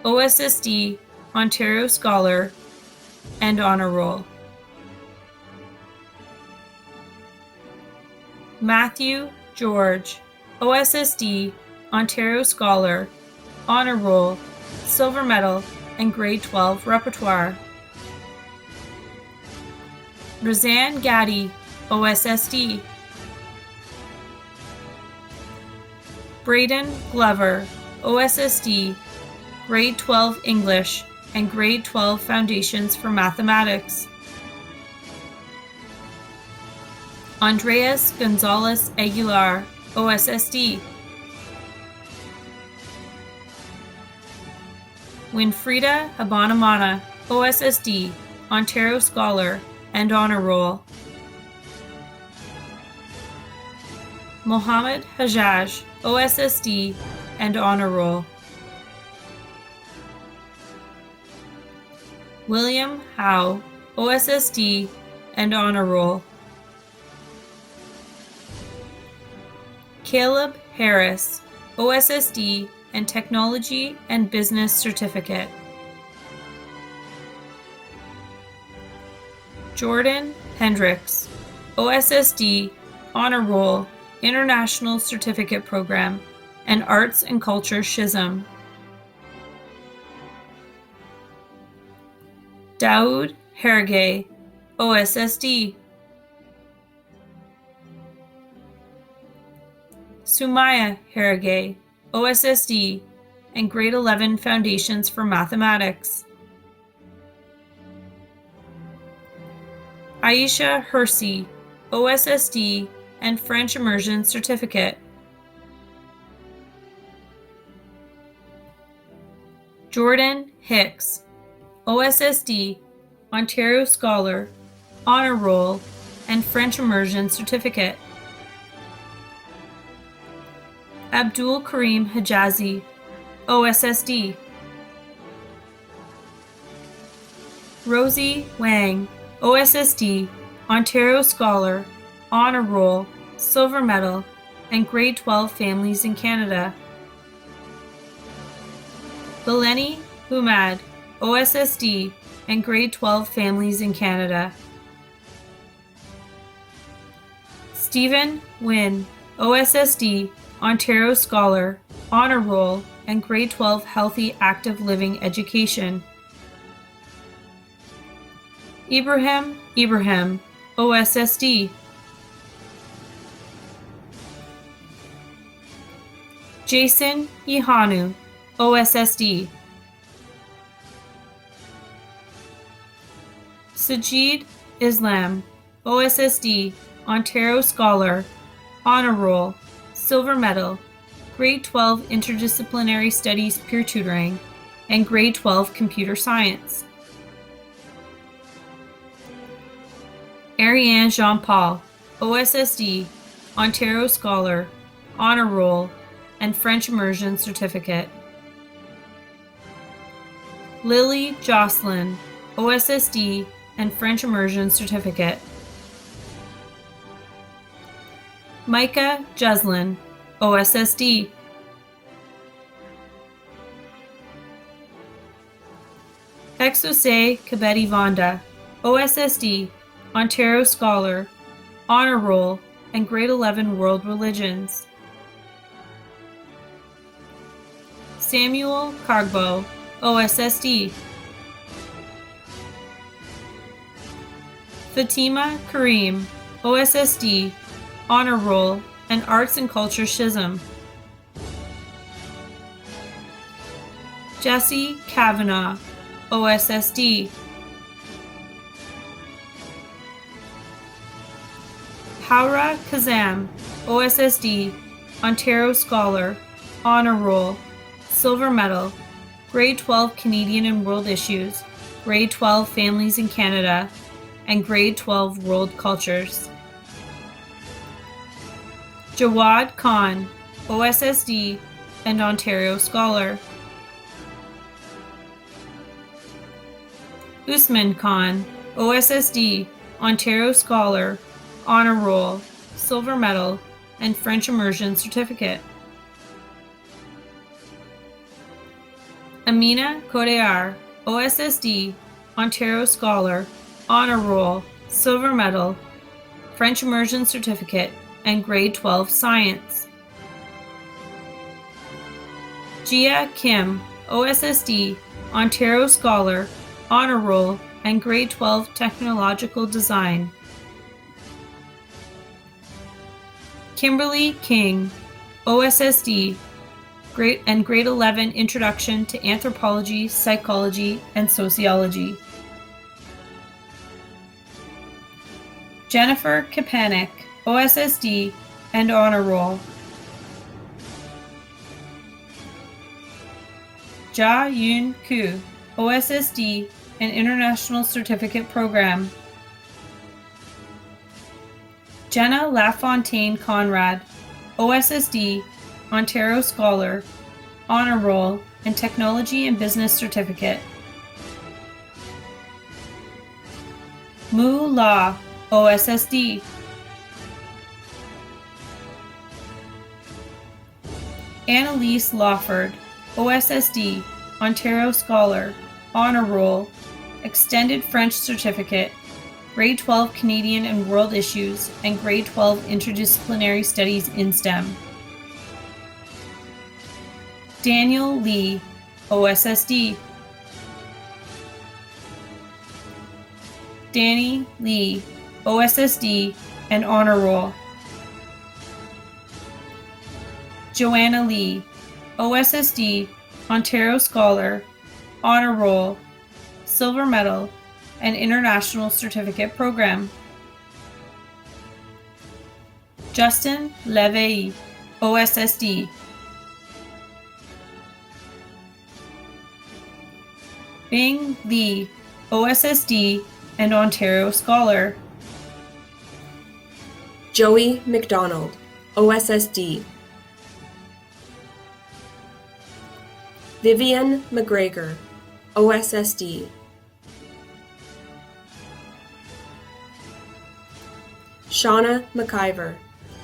OSSD, Ontario Scholar, and Honor Roll. Matthew George, OSSD, Ontario Scholar, Honor Roll, Silver Medal, and Grade 12 Repertoire. Roseanne Gaddy, OSSD. Braden Glover, OSSD, Grade 12 English, and Grade 12 Foundations for Mathematics. Andreas Gonzalez Aguilar, OSSD. Winfrida Habanamana, OSSD, Ontario Scholar, and Honor Roll. Mohammed Hajjaj, OSSD, and Honor Roll. William Howe, OSSD, and Honor Roll. Caleb Harris, OSSD, and Technology and Business Certificate. Jordan Hendricks, OSSD, Honor Roll, International Certificate Program, and Arts and Culture SHISM. Daoud Hergay, OSSD. Sumaya Hergay, OSSD, and Grade 11 Foundations for Mathematics. Aisha Hersey, OSSD, and French Immersion Certificate. Jordan Hicks, OSSD, Ontario Scholar, Honor Roll, and French Immersion Certificate. Abdul Karim Hijazi, OSSD. Rosie Wang, OSSD, Ontario Scholar, Honor Roll, Silver Medal, and Grade 12 Families in Canada. Beleni Humad, OSSD, and Grade 12 Families in Canada. Stephen Wynn, OSSD, Ontario Scholar, Honor Roll, and Grade 12 Healthy Active Living Education. Ibrahim, OSSD. Jason Ihanu, OSSD. Sajid Islam, OSSD, Ontario Scholar, Honor Roll, Silver Medal, Grade 12 Interdisciplinary Studies Peer Tutoring, and Grade 12 Computer Science. Ariane Jean Paul, OSSD, Ontario Scholar, Honor Roll, and French Immersion Certificate. Lily Jocelyn, OSSD, and French Immersion Certificate. Micah Jeslin, OSSD. Exose Kabeti Vonda, OSSD, Ontario Scholar, Honor Roll, and Grade 11 World Religions. Samuel Cargbo, OSSD. Fatima Kareem, OSSD, Honor Roll, and Arts and Culture Schism. Jesse Kavanaugh, OSSD. Haura Kazam, OSSD, Ontario Scholar, Honor Roll, Silver Medal, Grade 12 Canadian and World Issues, Grade 12 Families in Canada, and Grade 12 World Cultures. Jawad Khan, OSSD, and Ontario Scholar. Usman Khan, OSSD, Ontario Scholar, Honor Roll, Silver Medal, and French Immersion Certificate. Amina Kodear, OSSD, Ontario Scholar, Honor Roll, Silver Medal, French Immersion Certificate, and Grade 12 Science. Jia Kim, OSSD, Ontario Scholar, Honor Roll, and Grade 12 Technological Design. Kimberly King, OSSD, Grade 11 Introduction to Anthropology, Psychology, and Sociology. Jennifer Kapanik, OSSD, and Honor Roll. Ja Yun Ku, OSSD, and International Certificate Program. Jenna LaFontaine Conrad, OSSD, Ontario Scholar, Honor Roll, and Technology and Business Certificate. Mu La, OSSD. Annalise Lawford, OSSD, Ontario Scholar, Honor Roll, Extended French Certificate, Grade 12 Canadian and World Issues, and Grade 12 Interdisciplinary Studies in STEM. Daniel Lee, OSSD. Danny Lee, OSSD, and Honor Roll. Joanna Lee, OSSD, Ontario Scholar, Honor Roll, Silver Medal, and International Certificate Program. Justin Levey, OSSD. Bing Lee, OSSD, and Ontario Scholar.
Joey McDonald, OSSD. Vivian McGregor, OSSD. Shauna McIver,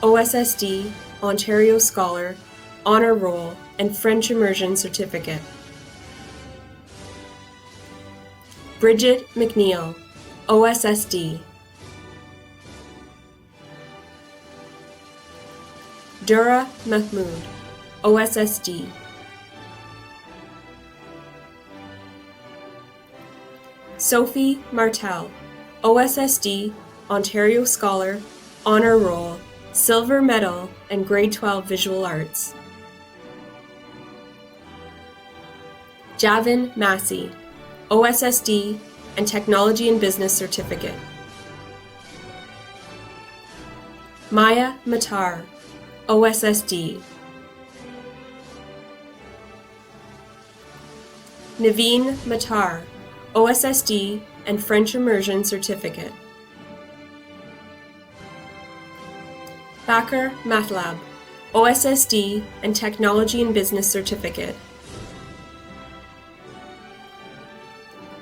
OSSD, Ontario Scholar, Honor Roll, and French Immersion Certificate. Bridget McNeil, OSSD. Dura Mahmood, OSSD. Sophie Martel, OSSD, Ontario Scholar, Honor Roll, Silver Medal, and Grade 12 Visual Arts. Javin Massey, OSSD, and Technology and Business Certificate. Maya Matar, OSSD. Naveen Matar, OSSD, and French Immersion Certificate. Backer MathLab, OSSD and Technology and Business Certificate.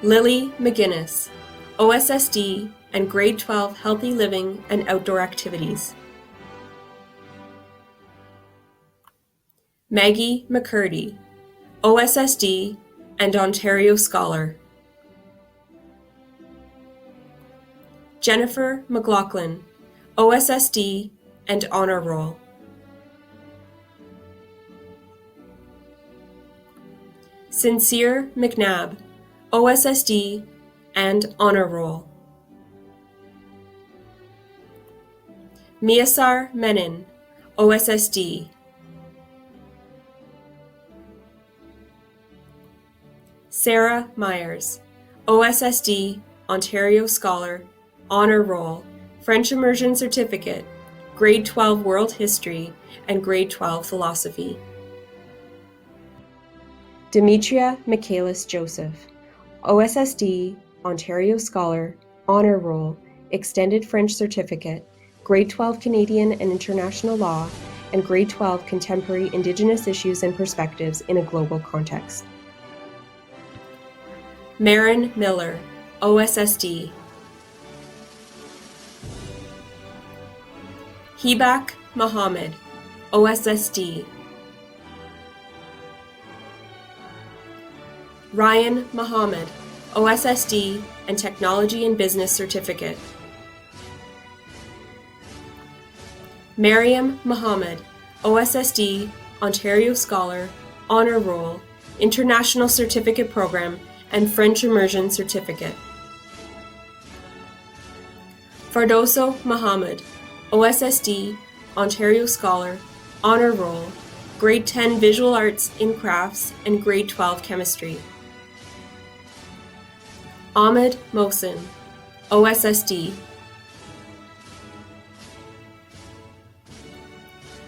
Lily McGinnis, OSSD and Grade 12 Healthy Living and Outdoor Activities. Maggie McCurdy, OSSD and Ontario Scholar. Jennifer McLaughlin, OSSD and Honor Roll. Sincere McNabb, OSSD and Honor Roll. Miasar Menon, OSSD. Sarah Myers, OSSD, Ontario Scholar, Honor Roll, French Immersion Certificate, Grade 12 World History, and Grade 12 Philosophy. Demetria Michaelis Joseph, OSSD, Ontario Scholar, Honor Roll, Extended French Certificate, Grade 12 Canadian and International Law, and Grade 12 Contemporary Indigenous Issues and Perspectives in a Global Context. Marin Miller, OSSD. Hibak Mohammed, OSSD. Ryan Mohammed, OSSD and Technology and Business Certificate. Mariam Mohammed, OSSD, Ontario Scholar, Honor Roll, International Certificate Program, and French Immersion Certificate. Fardoso Mohammed, OSSD, Ontario Scholar, Honor Roll, Grade 10 Visual Arts in Crafts, and Grade 12 Chemistry. Ahmed Mohsen, OSSD.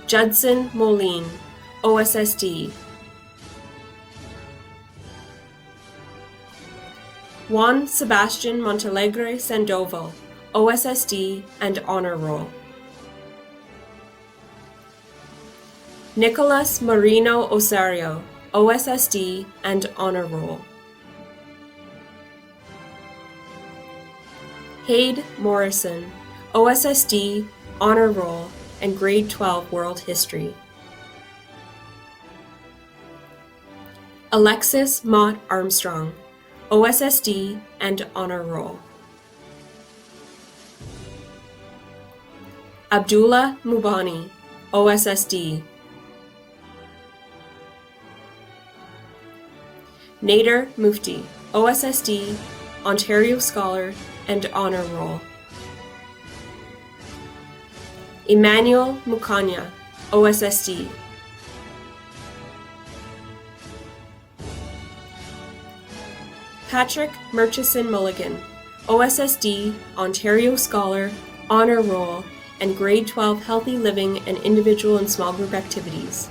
Judson Moline, OSSD. Juan Sebastian Montalegre Sandoval, OSSD and Honor Roll. Nicolas Marino Osario, OSSD and Honor Roll. Hade Morrison, OSSD, Honor Roll, and Grade 12 World History. Alexis Mott Armstrong, OSSD and Honor Roll. Abdullah Mubani, OSSD. Nader Mufti, OSSD, Ontario Scholar, and Honor Roll. Emmanuel Mukanya, OSSD. Patrick Murchison Mulligan, OSSD, Ontario Scholar, Honor Roll, and Grade 12 Healthy Living and Individual and Small Group Activities.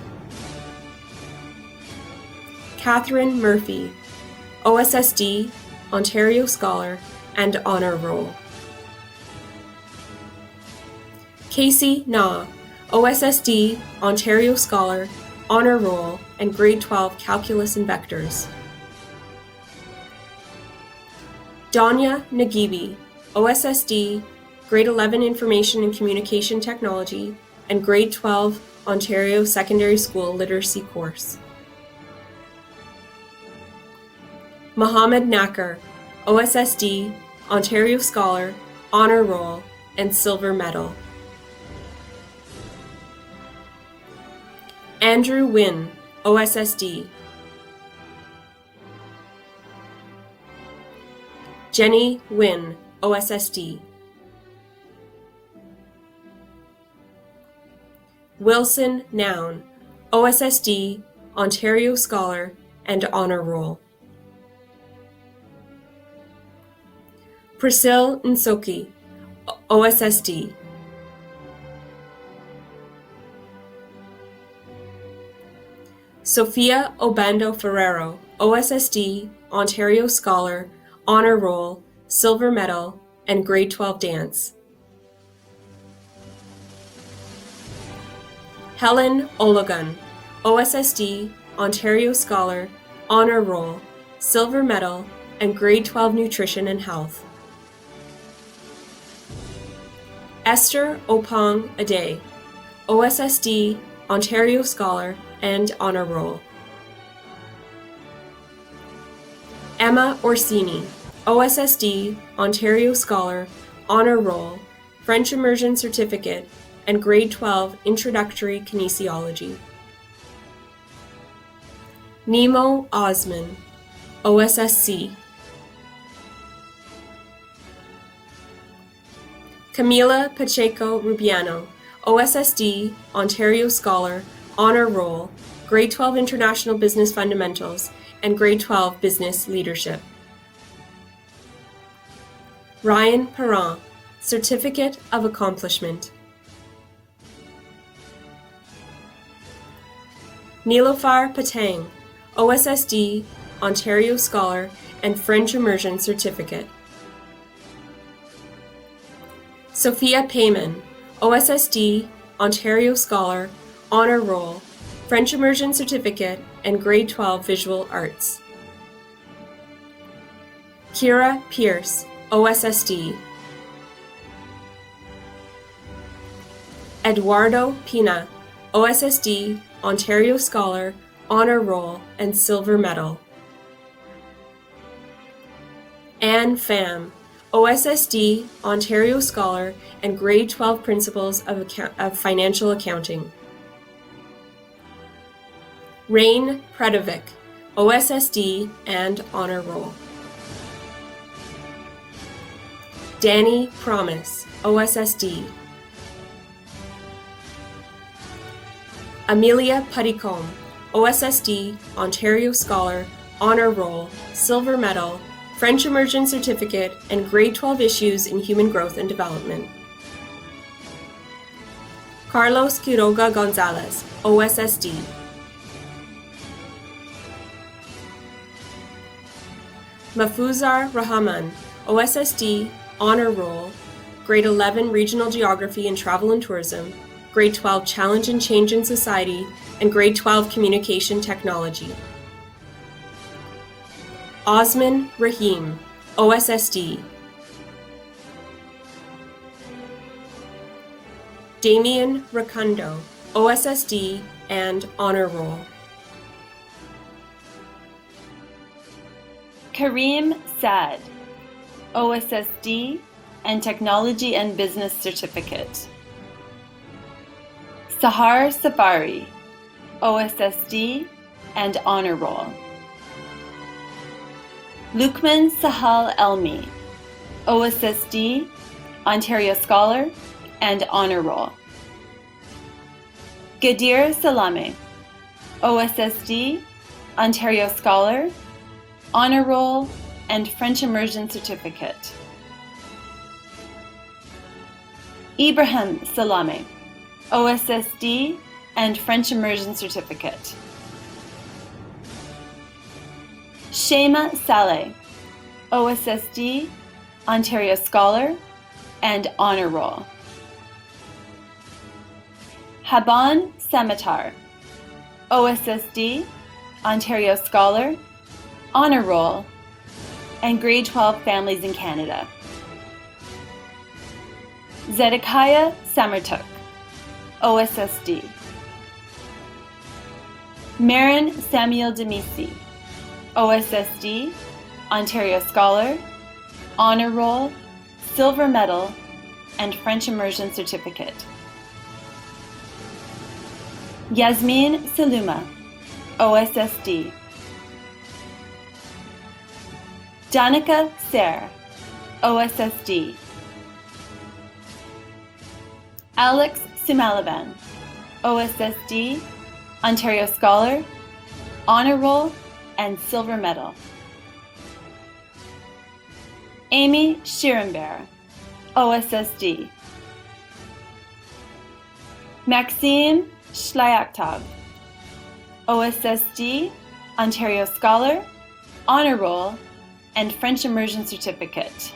Catherine Murphy, OSSD, Ontario Scholar, and Honor Roll. Casey Na, OSSD, Ontario Scholar, Honor Roll, and Grade 12 Calculus and Vectors. Danya Nagibi, OSSD, Grade 11 Information and Communication Technology, and Grade 12 Ontario Secondary School Literacy course. Mohammed Nakar, OSSD, Ontario Scholar, Honor Roll, and Silver Medal. Andrew Wynn, OSSD. Jenny Wynn, OSSD. Wilson Noun, OSSD, Ontario Scholar, and Honor Roll. Priscille Nsoki, OSSD. Sophia Obando Ferrero, OSSD, Ontario Scholar, Honor Roll, Silver Medal, and Grade 12 Dance. Helen Ologun, OSSD, Ontario Scholar, Honor Roll, Silver Medal, and Grade 12 Nutrition and Health. Esther Opong Ade, OSSD, Ontario Scholar, and Honor Roll. Emma Orsini, OSSD, Ontario Scholar, Honor Roll, French Immersion Certificate, and Grade 12 Introductory Kinesiology. Nemo Osman, OSSC. Camila Pacheco Rubiano, OSSD, Ontario Scholar, Honor Roll, Grade 12 International Business Fundamentals, and Grade 12 Business Leadership. Ryan Perrin, Certificate of Accomplishment. Nilofar Patang, OSSD, Ontario Scholar, and French Immersion Certificate. Sophia Payman, OSSD, Ontario Scholar, Honor Roll, French Immersion Certificate, and Grade 12 Visual Arts. Kira Pierce, OSSD. Eduardo Pina, OSSD, Ontario Scholar, Honor Roll, and Silver Medal. Anne Pham, OSSD, Ontario Scholar, and Grade 12 Principles of Financial Accounting. Rain Predovic, OSSD, and Honor Roll. Danny Promise, OSSD. Amelia Puttycombe, OSSD, Ontario Scholar, Honor Roll, Silver Medal, French Immersion Certificate, and Grade 12 Issues in Human Growth and Development. Carlos Quiroga Gonzalez, OSSD. Mafuzar Rahman, OSSD, Honor Roll, Grade 11 Regional Geography and Travel and Tourism, Grade 12 Challenge and Change in Society, and Grade 12 Communication Technology. Osman Rahim, OSSD. Damian Rakundo, OSSD, and Honor Roll.
Kareem Saad, OSSD, and Technology and Business Certificate. Sahar Safari, OSSD, and Honor Roll. Lukman Sahal Elmi, OSSD, Ontario Scholar, and Honor Roll. Gadir Salame, OSSD, Ontario Scholar, Honor Roll, and French Immersion Certificate. Ibrahim Salame, OSSD, and French Immersion Certificate. Shema Saleh, OSSD, Ontario Scholar, and Honor Roll. Haban Samatar, OSSD, Ontario Scholar, Honor Roll, and Grade 12 Families in Canada. Zedekiah Samartuk, OSSD. Marin Samuel Demisi, OSSD, Ontario Scholar, Honor Roll, Silver Medal, and French Immersion Certificate. Yasmin Saluma, OSSD. Danica Ser, OSSD. Alex Sumalaban, OSSD, Ontario Scholar, Honor Roll, and Silver Medal. Amy Shirenbear, OSSD. Maxime Shlyaktov, OSSD, Ontario Scholar, Honor Roll, and French Immersion Certificate.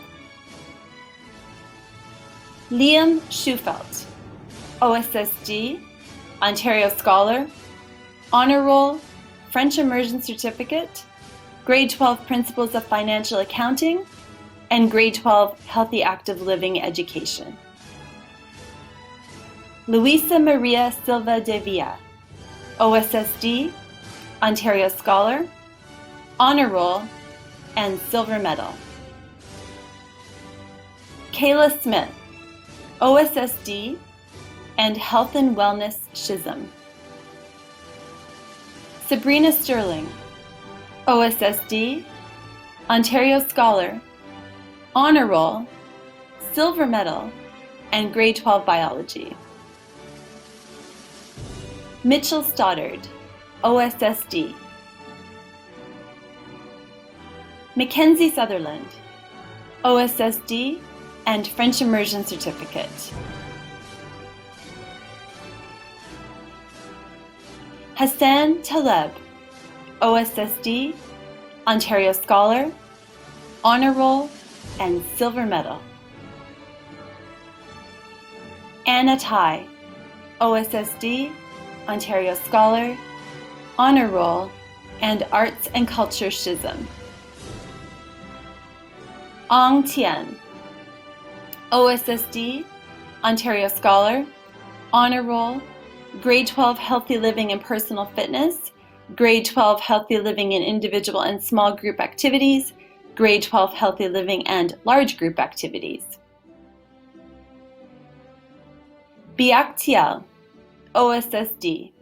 Liam Schufelt, OSSD, Ontario Scholar, Honor Roll, French Immersion Certificate, Grade 12 Principles of Financial Accounting, and Grade 12 Healthy Active Living Education. Luisa Maria Silva de Villa, OSSD, Ontario Scholar, Honor Roll, and Silver Medal. Kayla Smith, OSSD, and Health and Wellness SHISM. Sabrina Sterling, OSSD, Ontario Scholar, Honor Roll, Silver Medal, and Grade 12 Biology. Mitchell Stoddard, OSSD. Mackenzie Sutherland, OSSD, and French Immersion Certificate. Hassan Taleb, OSSD, Ontario Scholar, Honor Roll, and Silver Medal. Anna Tai, OSSD, Ontario Scholar, Honor Roll, and Arts and Culture SHISM. Ong Tian, OSSD, Ontario Scholar, Honor Roll, Grade 12 Healthy Living and Personal Fitness, Grade 12 Healthy Living in Individual and Small Group Activities, Grade 12 Healthy Living and Large Group Activities. Biak Tiel, OSSD.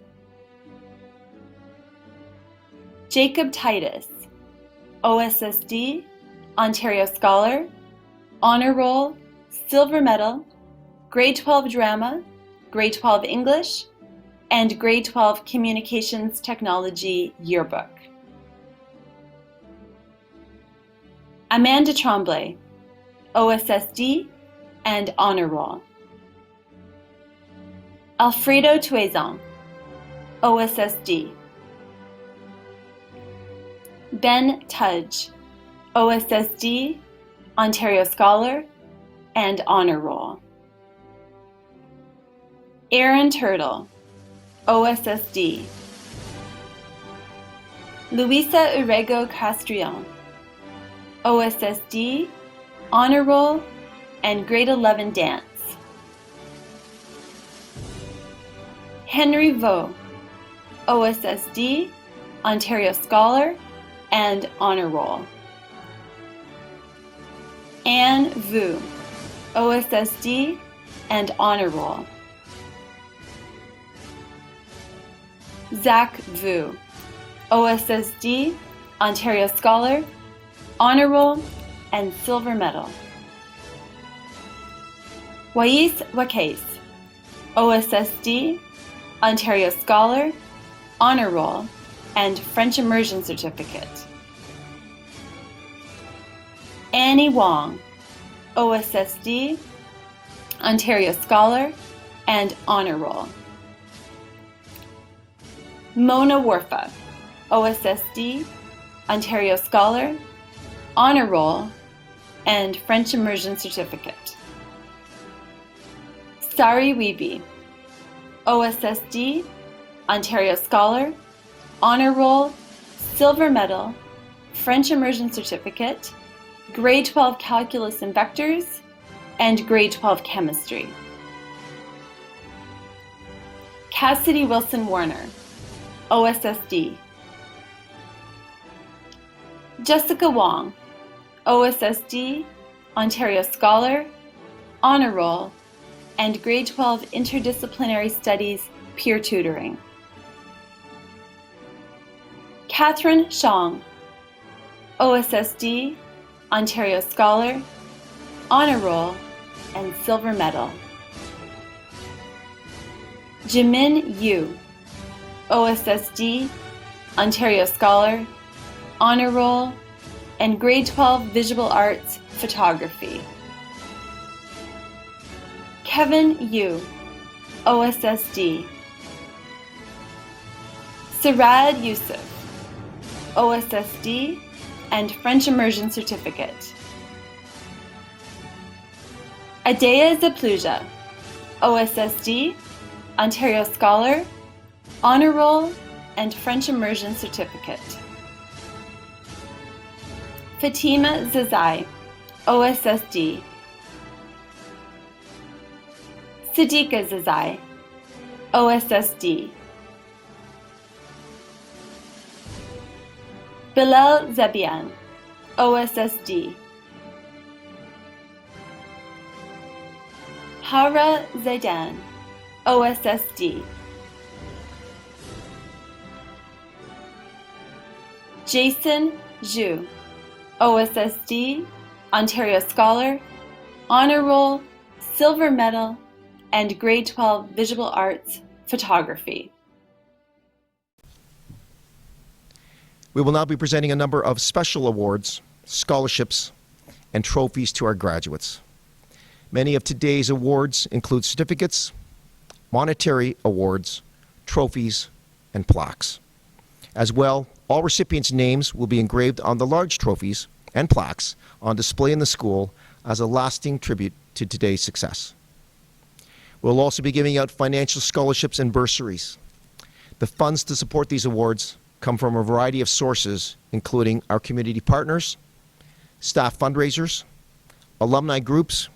Jacob Titus, OSSD, Ontario Scholar, Honor Roll, Silver Medal, Grade 12 Drama, Grade 12 English, and Grade 12 Communications Technology Yearbook. Amanda Tremblay, OSSD, and Honor Roll. Alfredo Tuezon, OSSD. Ben Tudge, OSSD, Ontario Scholar, and Honor Roll. Aaron Turtle, OSSD. Luisa Urego Castrillon, OSSD, Honor Roll, and Grade 11 Dance. Henry Vaux, OSSD, Ontario Scholar, and Honor Roll. Anne Vu, OSSD, and Honor Roll. Zach Vu, OSSD, Ontario Scholar, Honor Roll, and Silver Medal. Wais Wakase, OSSD, Ontario Scholar, Honor Roll, and French Immersion Certificate. Annie Wong, OSSD, Ontario Scholar, and Honor Roll. Mona Warfa, OSSD, Ontario Scholar, Honor Roll, and French Immersion Certificate. Sari Wiebe, OSSD, Ontario Scholar, Honor Roll, Silver Medal, French Immersion Certificate, Grade 12 Calculus and Vectors, and Grade 12 Chemistry. Cassidy Wilson Warner, OSSD. Jessica Wong, OSSD, Ontario Scholar, Honor Roll, and Grade 12 Interdisciplinary Studies Peer Tutoring. Catherine Shong, OSSD, Ontario Scholar, Honor Roll, and Silver Medal. Jimin Yu, OSSD, Ontario Scholar, Honor Roll, and Grade 12 Visual Arts Photography. Kevin Yu, OSSD. Sarad Yusuf, OSSD, and French Immersion Certificate. Adea Zapluja, OSSD, Ontario Scholar, Honor Roll, and French Immersion Certificate. Fatima Zazai, OSSD. Siddiqa Zazai, OSSD. Bilal Zebian, OSSD. Hara Zaidan, OSSD. Jason Zhu, OSSD, Ontario Scholar, Honor Roll, Silver Medal, and Grade 12 Visual Arts Photography.
We will now be presenting a number of special awards, scholarships, and trophies to our graduates. Many of today's awards include certificates, monetary awards, trophies, and plaques. As well, all recipients' names will be engraved on the large trophies and plaques on display in the school as a lasting tribute to today's success. We'll also be giving out financial scholarships and bursaries. The funds to support these awards come from a variety of sources, including our community partners, staff fundraisers, alumni groups,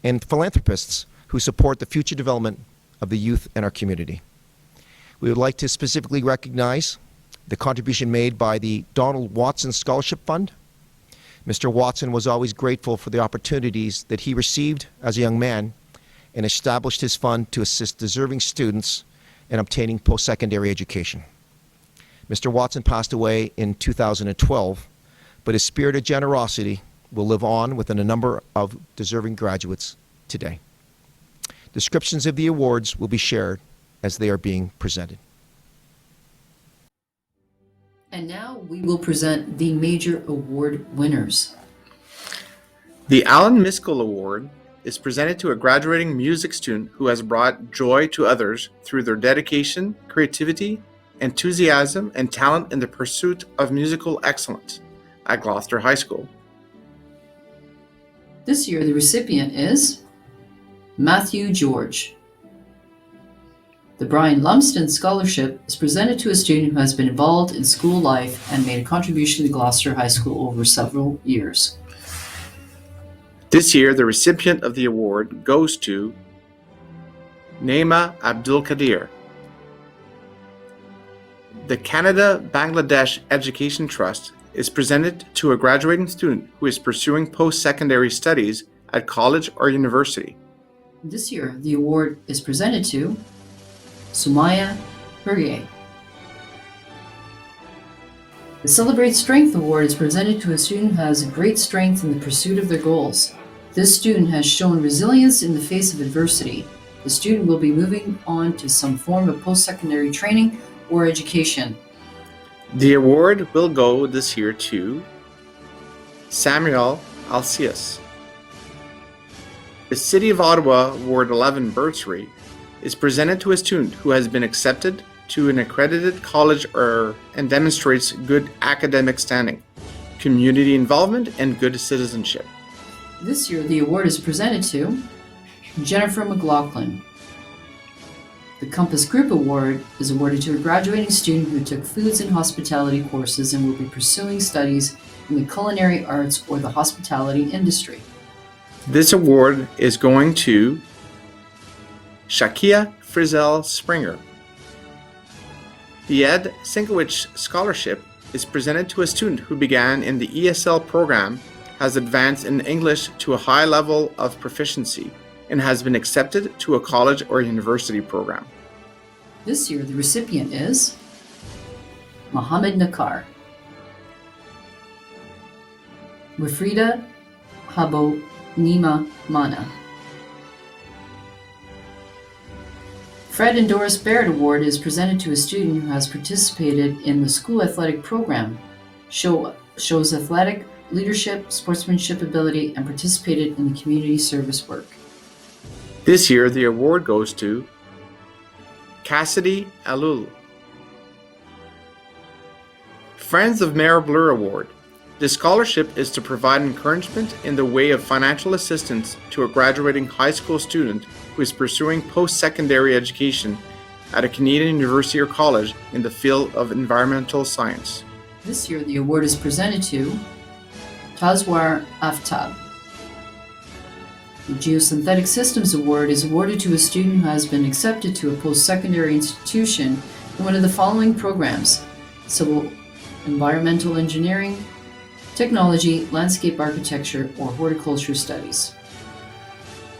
and philanthropists who support the future development of the youth in our community. We would like to specifically recognize the contribution made by the Donald Watson Scholarship Fund. Mr. Watson was always grateful for the opportunities that he received as a young man and established his fund to assist deserving students in obtaining post-secondary education. Mr. Watson passed away in 2012, but his spirit of generosity will live on within a number of deserving graduates today. Descriptions of the awards will be shared as they are being presented.
And now we will present the major award winners.
The Alan Miskell Award is presented to a graduating music student who has brought joy to others through their dedication, creativity, enthusiasm, and talent in the pursuit of musical excellence at Gloucester High School.
This year, the recipient is Matthew George. The Brian Lumsden Scholarship is presented to a student who has been involved in school life and made a contribution to Gloucester High School over several years.
This year, the recipient of the award goes to Naima Abdul Kadir. The Canada Bangladesh Education Trust is presented to a graduating student who is pursuing post-secondary studies at college or university.
This year, the award is presented to Sumaya Hurrier. The Celebrate Strength Award is presented to a student who has great strength in the pursuit of their goals. This student has shown resilience in the face of adversity. The student will be moving on to some form of post-secondary training or education.
The award will go this year to Samuel Alcius. The City of Ottawa Ward 11 bursary is presented to a student who has been accepted to an accredited college and demonstrates good academic standing, community involvement, and good citizenship.
This year, the award is presented to Jennifer McLaughlin. The Compass Group Award is awarded to a graduating student who took foods and hospitality courses and will be pursuing studies in the culinary arts or the hospitality industry.
This award is going to Shakia Frizzell Springer. The Ed Sienkiewicz Scholarship is presented to a student who began in the ESL program, has advanced in English to a high level of proficiency, and has been accepted to a college or university program.
This year, the recipient is Mohammed Nakar. Wifrida Habo Nima Mana. Fred and Doris Baird Award is presented to a student who has participated in the school athletic program, shows athletic leadership, sportsmanship ability, and participated in the community service work.
This year, the award goes to Cassidy Alul. Friends of Mayor Blur Award. This scholarship is to provide encouragement in the way of financial assistance to a graduating high school student who is pursuing post-secondary education at a Canadian university or college in the field of environmental science.
This year, the award is presented to Tazwar Aftab. The Geosynthetic Systems Award is awarded to a student who has been accepted to a post-secondary institution in one of the following programs: civil environmental engineering, technology, landscape architecture, or horticulture studies.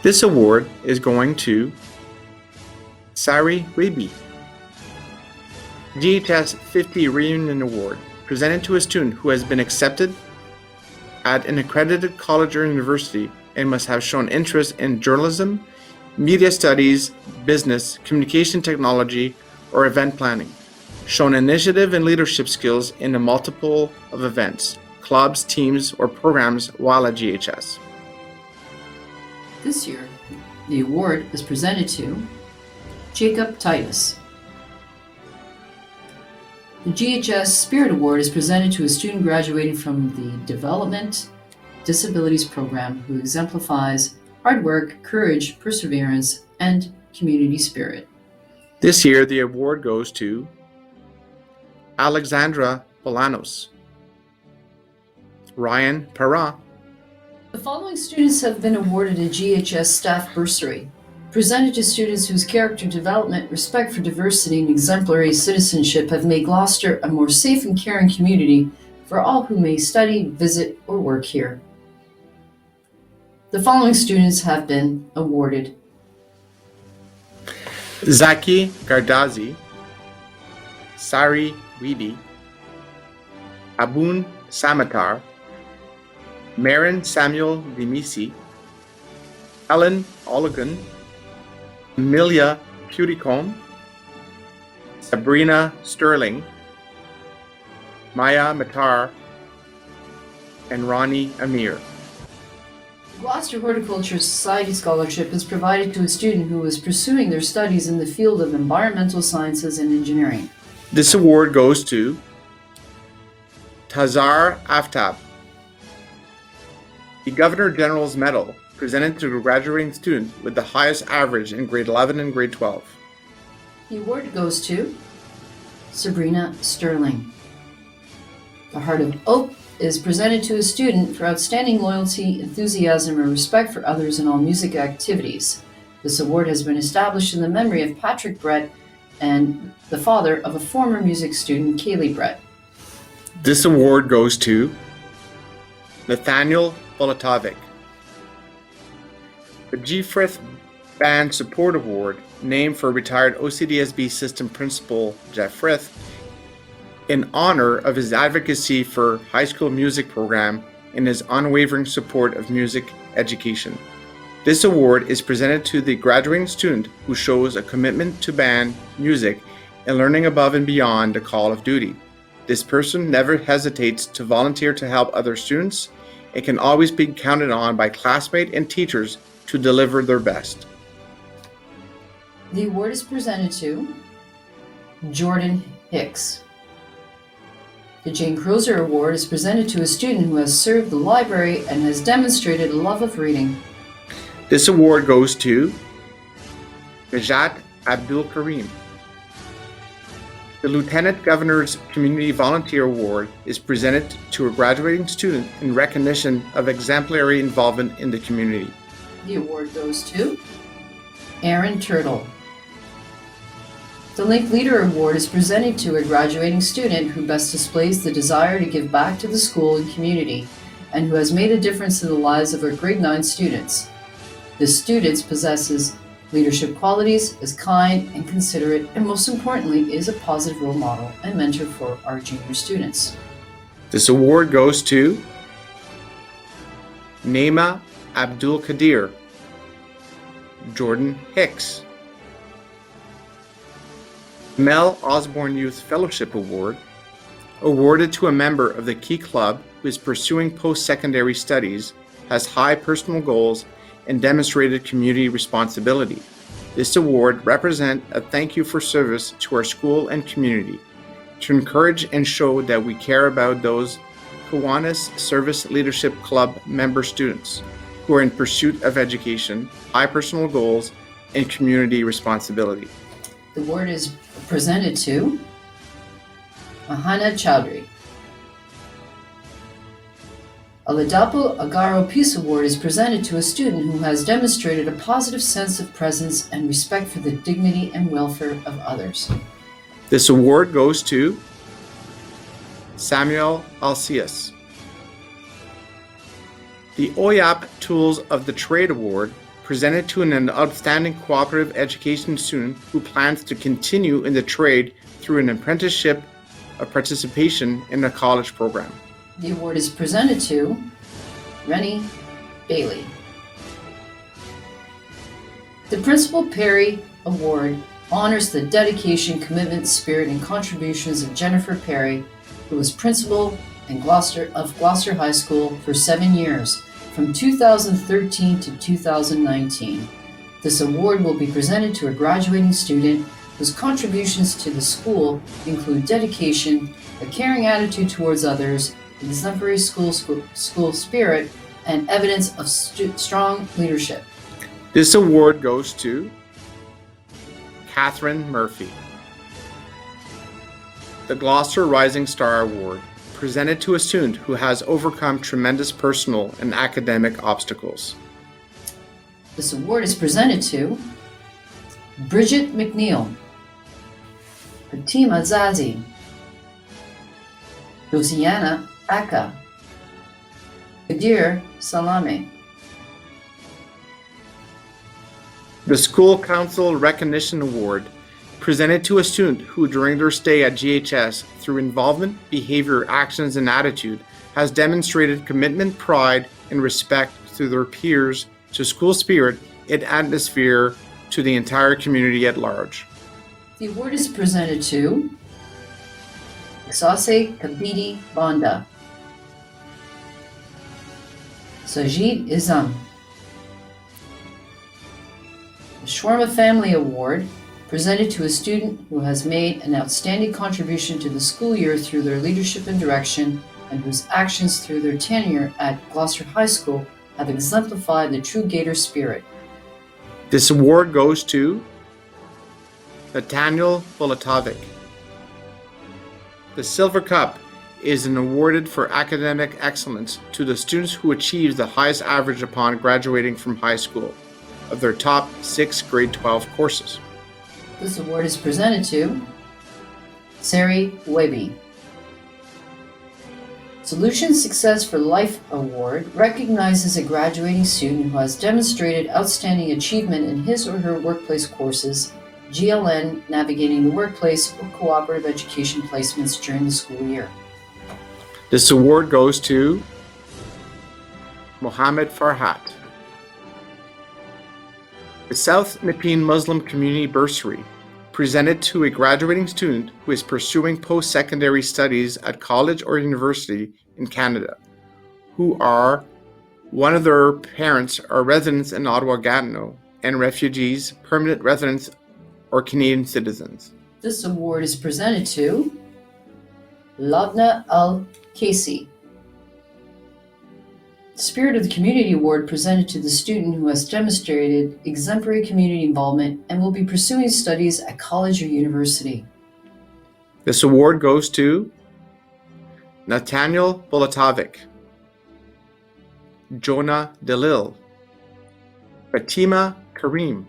This award is going to Sari Webi. GHS 50 Reunion Award, presented to a student who has been accepted at an accredited college or university and must have shown interest in journalism, media studies, business, communication technology, or event planning, shown initiative and leadership skills in a multiple of events, clubs, teams, or programs while at GHS.
This year, the award is presented to Jacob Titus. The GHS Spirit Award is presented to a student graduating from the Development Disabilities Program who exemplifies hard work, courage, perseverance, and community spirit.
This year, the award goes to Alexandra Bolanos, Ryan Perra.
The following students have been awarded a GHS Staff Bursary, presented to students whose character development, respect for diversity, and exemplary citizenship have made Gloucester a more safe and caring community for all who may study, visit, or work here. The following students have been awarded:
Zaki Gardazi, Sari Weedi, Abun Samatar, Marin Samuel Dimisi, Ellen Oligan, Amelia Puticombe, Sabrina Sterling, Maya Matar, and Ronnie Amir.
The Gloucester Horticulture Society Scholarship is provided to a student who is pursuing their studies in the field of environmental sciences and engineering.
This award goes to Tazar Aftab. The Governor General's Medal, presented to a graduating student with the highest average in grade 11 and grade 12.
The award goes to Sabrina Sterling. The Heart of Oak is presented to a student for outstanding loyalty, enthusiasm, and respect for others in all music activities. This award has been established in the memory of Patrick Brett and the father of a former music student, Kaylee Brett.
This award goes to Nathaniel Volatovic. The G. Frith Band Support Award, named for retired OCDSB system principal Jeff Frith, in honor of his advocacy for high school music program and his unwavering support of music education. This award is presented to the graduating student who shows a commitment to band, music, and learning above and beyond the call of duty. This person never hesitates to volunteer to help other students and can always be counted on by classmates and teachers to deliver their best.
The award is presented to Jordan Hicks. The Jane Crozer Award is presented to a student who has served the library and has demonstrated a love of reading.
This award goes to Najat Abdul Karim. The Lieutenant Governor's Community Volunteer Award is presented to a graduating student in recognition of exemplary involvement in the community.
The award goes to Aaron Turtle. The Link Leader Award is presented to a graduating student who best displays the desire to give back to the school and community, and who has made a difference in the lives of our grade 9 students. This student possesses leadership qualities, is kind and considerate, and most importantly, is a positive role model and mentor for our junior students.
This award goes to Naima Abdul Kadir, Jordan Hicks. Mel Osborne Youth Fellowship Award, awarded to a member of the Key Club who is pursuing post-secondary studies, has high personal goals, and demonstrated community responsibility. This award represents a thank you for service to our school and community, to encourage and show that we care about those Kiwanis Service Leadership Club member students who are in pursuit of education, high personal goals, and community responsibility.
The award is presented to Mahana Chowdhury. A Ladapo Agaro Peace Award is presented to a student who has demonstrated a positive sense of presence and respect for the dignity and welfare of others.
This award goes to Samuel Alcius. The OYAP Tools of the Trade Award, presented to an outstanding cooperative education student who plans to continue in the trade through an apprenticeship or participation in a college program.
The award is presented to Rennie Bailey. The Principal Perry Award honors the dedication, commitment, spirit, and contributions of Jennifer Perry, who was principal of Gloucester High School for 7 years, from 2013 to 2019. This award will be presented to a graduating student whose contributions to the school include dedication, a caring attitude towards others, exemplary school spirit, and evidence of strong leadership.
This award goes to Catherine Murphy. The Gloucester Rising Star Award, presented to a student who has overcome tremendous personal and academic obstacles.
This award is presented to Bridget McNeil, Fatima Zazi, Rosiana Aka, Kadir Salame.
The School Council Recognition Award, presented to a student who during their stay at GHS through involvement, behavior, actions, and attitude has demonstrated commitment, pride, and respect to their peers, to school spirit, and atmosphere to the entire community at large.
The award is presented to Exase Kabidi Banda, Sajid Izam. The Shawarma Family Award, presented to a student who has made an outstanding contribution to the school year through their leadership and direction, and whose actions through their tenure at Gloucester High School have exemplified the true Gator spirit.
This award goes to Nathaniel Volatovic. The Silver Cup is awarded for academic excellence to the students who achieve the highest average upon graduating from high school of their top 6 grade 12 courses.
This award is presented to Sari Weby. Solution Success for Life Award recognizes a graduating student who has demonstrated outstanding achievement in his or her workplace courses, GLN, navigating the workplace, or cooperative education placements during the school year.
This award goes to Mohammed Farhat. The South Nepean Muslim Community Bursary, presented to a graduating student who is pursuing post-secondary studies at college or university in Canada, who are one of their parents are residents in Ottawa-Gatineau and refugees, permanent residents, or Canadian citizens.
This award is presented to Lavna Al-Casey. Spirit of the Community Award, presented to the student who has demonstrated exemplary community involvement and will be pursuing studies at college or university.
This award goes to Nathaniel Volatovic, Jonah Delil, Fatima Karim.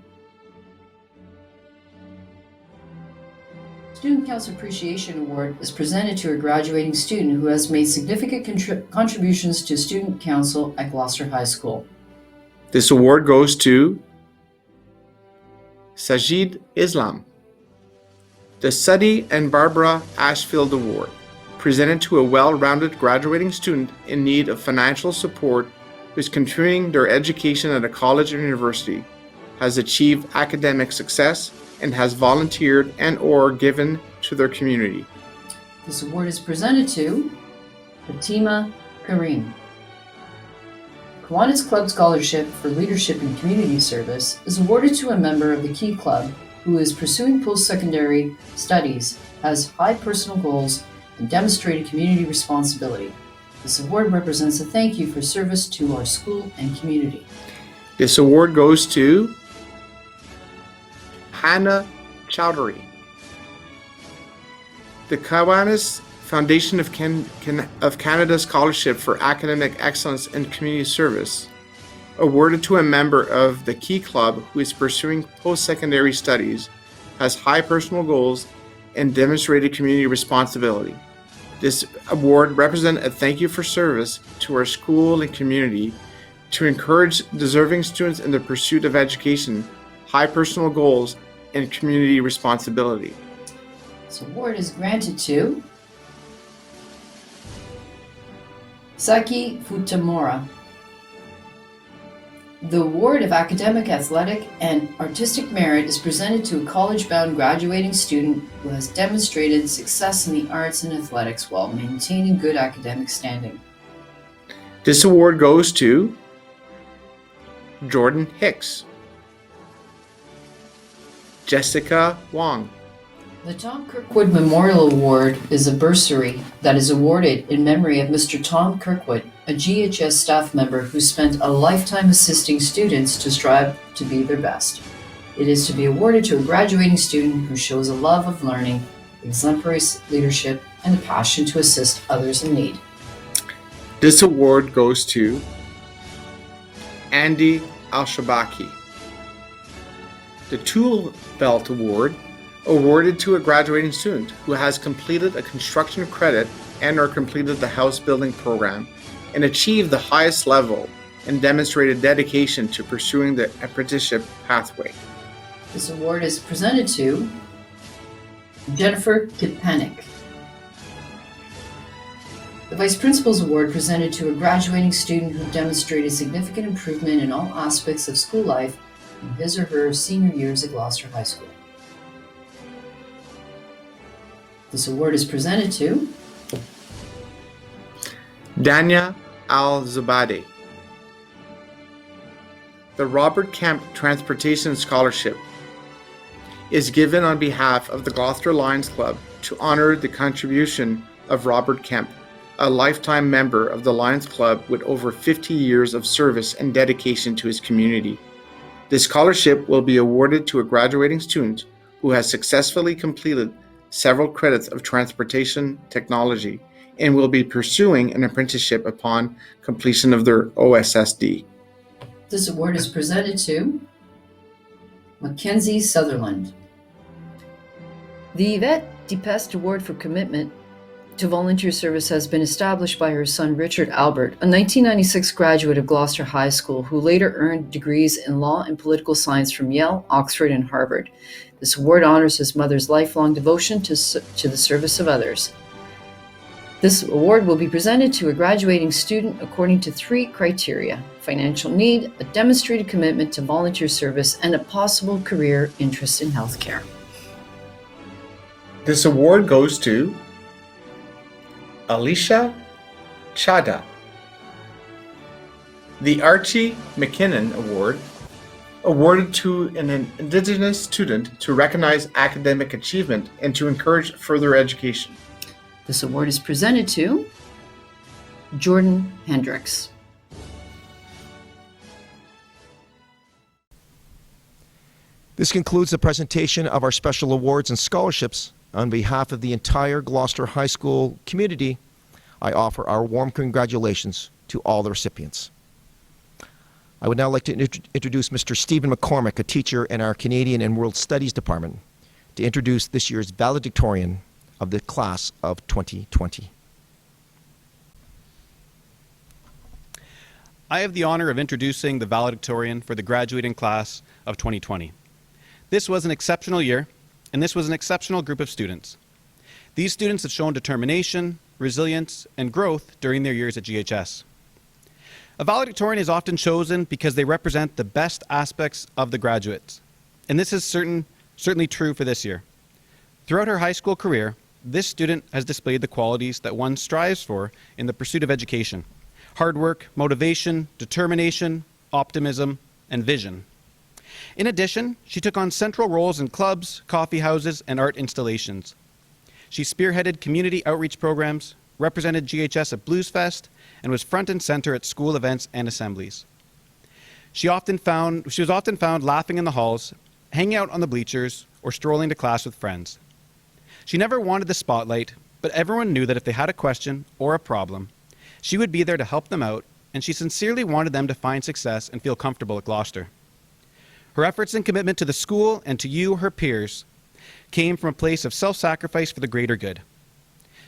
Student Council Appreciation Award is presented to a graduating student who has made significant contributions to Student Council at Gloucester High School.
This award goes to Sajid Islam. The Suddy and Barbara Ashfield Award, presented to a well-rounded graduating student in need of financial support who is continuing their education at a college or university, has achieved academic success, and has volunteered and or given to their community.
This award is presented to Fatima Karim. Kiwanis Club Scholarship for Leadership and Community Service is awarded to a member of the Key Club who is pursuing post-secondary studies, has high personal goals, and demonstrated community responsibility. This award represents a thank you for service to our school and community.
This award goes to Johanna Chowdhury. The Kiwanis Foundation of Canada Scholarship for Academic Excellence and Community Service, awarded to a member of the Key Club who is pursuing post-secondary studies, has high personal goals, and demonstrated community responsibility. This award represents a thank you for service to our school and community to encourage deserving students in the pursuit of education, high personal goals, and community responsibility.
This award is granted to Saki Futamura. The award of academic, athletic, and artistic merit is presented to a college-bound graduating student who has demonstrated success in the arts and athletics while maintaining good academic standing.
This award goes to Jordan Hicks, Jessica Wong.
The Tom Kirkwood Memorial Award is a bursary that is awarded in memory of Mr. Tom Kirkwood, a GHS staff member who spent a lifetime assisting students to strive to be their best. It is to be awarded to a graduating student who shows a love of learning, exemplary leadership, and a passion to assist others in need.
This award goes to Andy Al-Shabaki. The Tool Belt Award, awarded to a graduating student who has completed a construction credit and or completed the house building program and achieved the highest level and demonstrated dedication to pursuing the apprenticeship pathway.
This award is presented to Jennifer Kipanik. The Vice Principal's Award presented to a graduating student who demonstrated significant improvement in all aspects of school life in his or her senior years at Gloucester High School. This award is presented to
Dania Al-Zubadi. The Robert Kemp Transportation Scholarship is given on behalf of the Gloucester Lions Club to honor the contribution of Robert Kemp, a lifetime member of the Lions Club with over 50 years of service and dedication to his community. This scholarship will be awarded to a graduating student who has successfully completed several credits of transportation technology and will be pursuing an apprenticeship upon completion of their OSSD.
This award is presented to Mackenzie Sutherland. The Yvette DePest Award for Commitment to Volunteer Service has been established by her son Richard Albert, a 1996 graduate of Gloucester High School who later earned degrees in law and political science from Yale, Oxford, and Harvard. This award honors his mother's lifelong devotion to the service of others. This award will be presented to a graduating student according to 3 criteria: financial need, a demonstrated commitment to volunteer service, and a possible career interest in healthcare.
This award goes to Alicia Chada. The Archie McKinnon Award, awarded to an Indigenous student to recognize academic achievement and to encourage further education.
This award is presented to Jordan Hendricks.
This concludes the presentation of our special awards and scholarships. On behalf of the entire Gloucester High School community, I offer our warm congratulations to all the recipients. I would now like to introduce Mr. Stephen McCormick, a teacher in our Canadian and World Studies Department, to introduce this year's valedictorian of the class of 2020.
I have the honor of introducing the valedictorian for the graduating class of 2020. This was an exceptional year, and this was an exceptional group of students. These students have shown determination, resilience, and growth during their years at GHS. A valedictorian is often chosen because they represent the best aspects of the graduates, and this is certainly true for this year. Throughout her high school career, this student has displayed the qualities that one strives for in the pursuit of education: hard work, motivation, determination, optimism, and vision. In addition, she took on central roles in clubs, coffee houses, and art installations. She spearheaded community outreach programs, represented GHS at Blues Fest, and was front and center at school events and assemblies. She was often found laughing in the halls hanging out on the bleachers, or strolling to class with friends. She never wanted the spotlight, but everyone knew that if they had a question or a problem, she would be there to help them out, and she sincerely wanted them to find success and feel comfortable at Gloucester. Her efforts and commitment to the school and to you, her peers, came from a place of self-sacrifice for the greater good.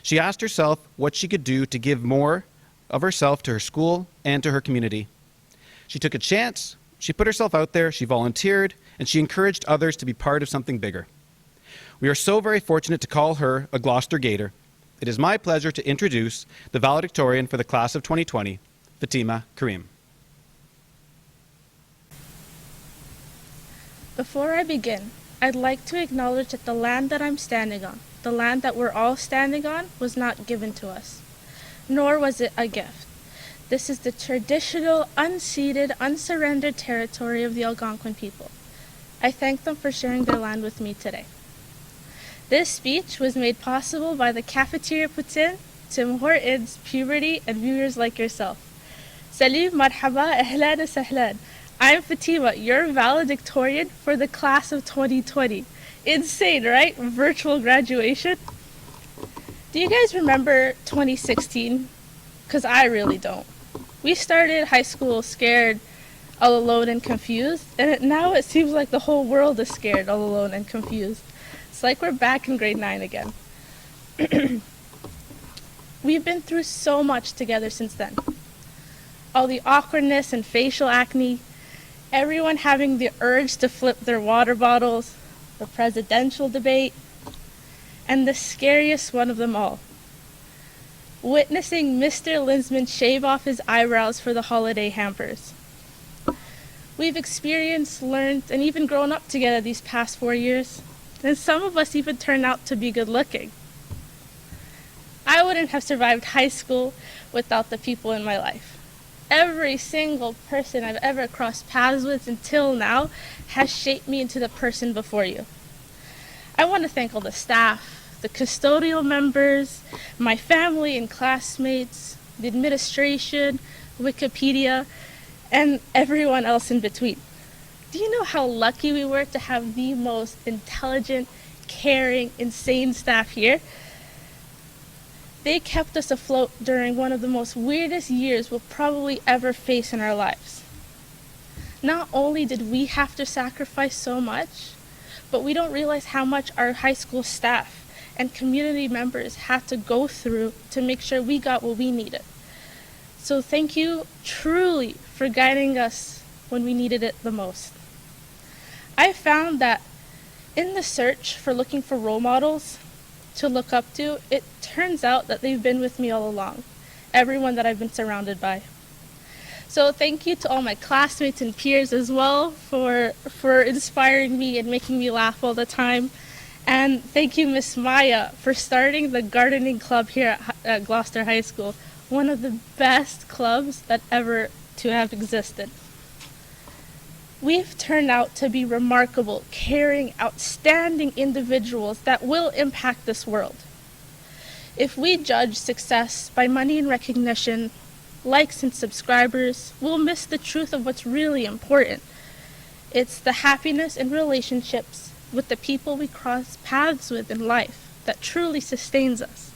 She asked herself what she could do to give more of herself to her school and to her community. She took a chance, she put herself out there, she volunteered, and she encouraged others to be part of something bigger. We are so very fortunate to call her a Gloucester Gator. It is my pleasure to introduce the valedictorian for the class of 2020, Fatima Karim.
Before I begin, I'd like to acknowledge that the land that I'm standing on, the land that we're all standing on, was not given to us, nor was it a gift. This is the traditional, unceded, unsurrendered territory of the Algonquin people. I thank them for sharing their land with me today. This speech was made possible by the Cafeteria Poutine, Tim Hortons, Puberty, and viewers like yourself. Salut, marhaba, ahlan, sahlan. I'm Fatima, your valedictorian for the class of 2020. Insane, right? Virtual graduation. Do you guys remember 2016? Because I really don't. We started high school scared, all alone and confused, and now it seems like the whole world is scared, all alone and confused. It's like we're back in grade 9 again. We've been through so much together since then. All the awkwardness and facial acne, everyone having the urge to flip their water bottles, the presidential debate, and the scariest one of them all, witnessing Mr. Linsman shave off his eyebrows for the holiday hampers. We've experienced, learned, and even grown up together these past 4 years, and some of us even turned out to be good looking. I wouldn't have survived high school without the people in my life. Every single person I've ever crossed paths with until now has shaped me into the person before you. I want to thank all the staff, the custodial members, my family and classmates, the administration, Wikipedia, and everyone else in between. Do you know how lucky we were to have the most intelligent, caring, insane staff here? They kept us afloat during one of the most weirdest years we'll probably ever face in our lives. Not only did we have to sacrifice so much, but we don't realize how much our high school staff and community members had to go through to make sure we got what we needed. So thank you truly for guiding us when we needed it the most. I found that in the search for looking for role models to look up to, it turns out that they've been with me all along, everyone that I've been surrounded by. So thank you to all my classmates and peers as well for inspiring me and making me laugh all the time. And thank you, Miss Maya, for starting the gardening club here at Gloucester High School, one of the best clubs that ever to have existed. We've turned out to be remarkable, caring, outstanding individuals that will impact this world. If we judge success by money and recognition, likes and subscribers, we'll miss the truth of what's really important. It's the happiness and relationships with the people we cross paths with in life that truly sustains us.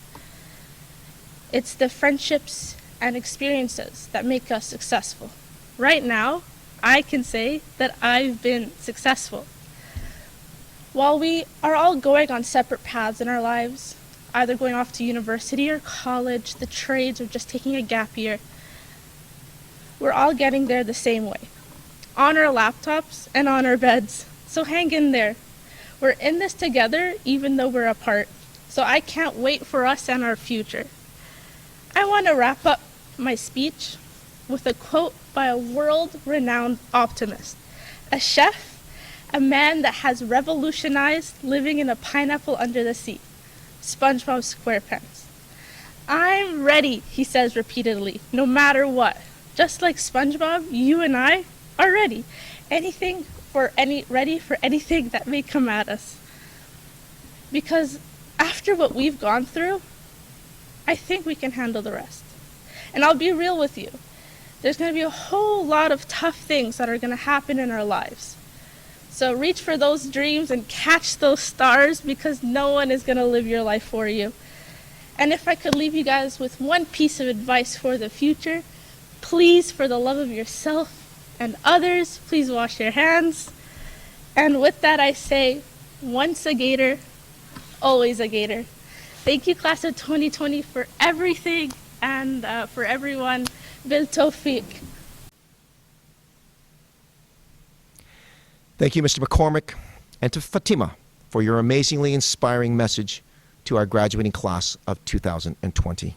It's the friendships and experiences that make us successful. Right now, I can say that I've been successful. While we are all going on separate paths in our lives, either going off to university or college, the trades, or just taking a gap year, we're all getting there the same way, on our laptops and on our beds. So hang in there. We're in this together even though we're apart. So I can't wait for us and our future. I want to wrap up my speech with a quote by a world-renowned optimist, a chef, a man that has revolutionized living in a pineapple under the sea, SpongeBob SquarePants. I'm ready, he says repeatedly, no matter what. Just like SpongeBob, you and I are ready. Ready for anything that may come at us. Because after what we've gone through, I think we can handle the rest. And I'll be real with you. There's going to be a whole lot of tough things that are going to happen in our lives. So reach for those dreams and catch those stars, because no one is going to live your life for you. And if I could leave you guys with one piece of advice for the future, please, for the love of yourself and others, please wash your hands. And with that, I say, once a Gator, always a Gator. Thank you, class of 2020, for everything, and for everyone, Bil Tawfiq.
Thank you, Mr. McCormick, and to Fatima for your amazingly inspiring message to our graduating class of 2020.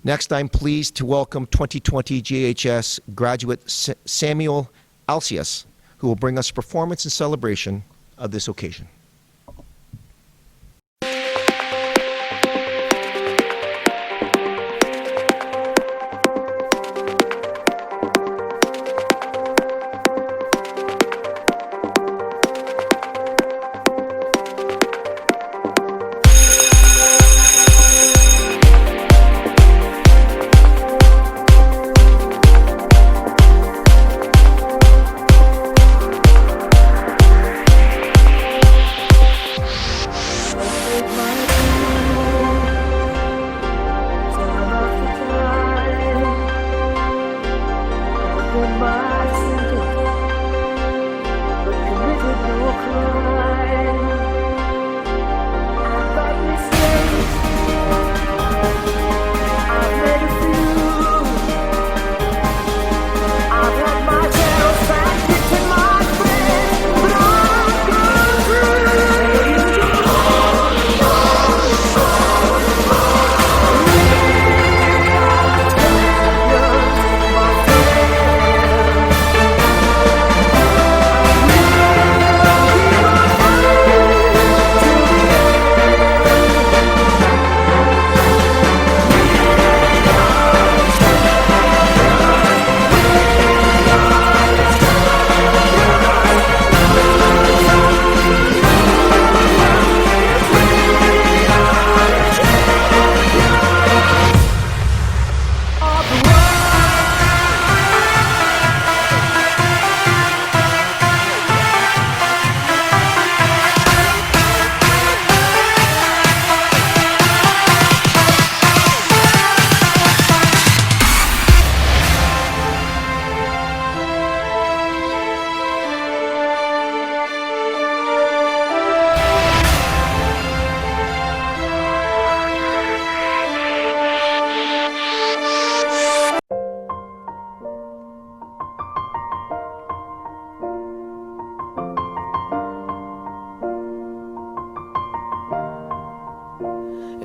Next, I'm pleased to welcome 2020 GHS graduate Samuel Alcius, who will bring us a performance and celebration of this occasion.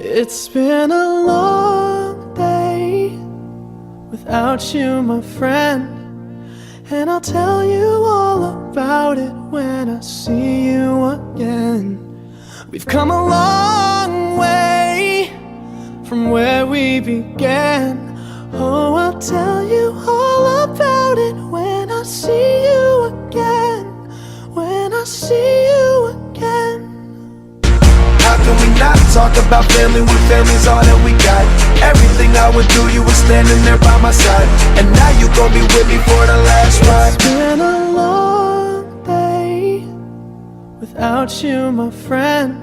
It's been a long day without you, my friend, and I'll tell you all about it when I see you again. We've come a long way from where we began. Oh, I'll tell you all about it when I see you again. When I see you again.
How can we not talk about family when family's all that we got? Everything I would do, you were standing there by my side, and now you gon' be with me for the last ride.
It's been a long day without you, my friend,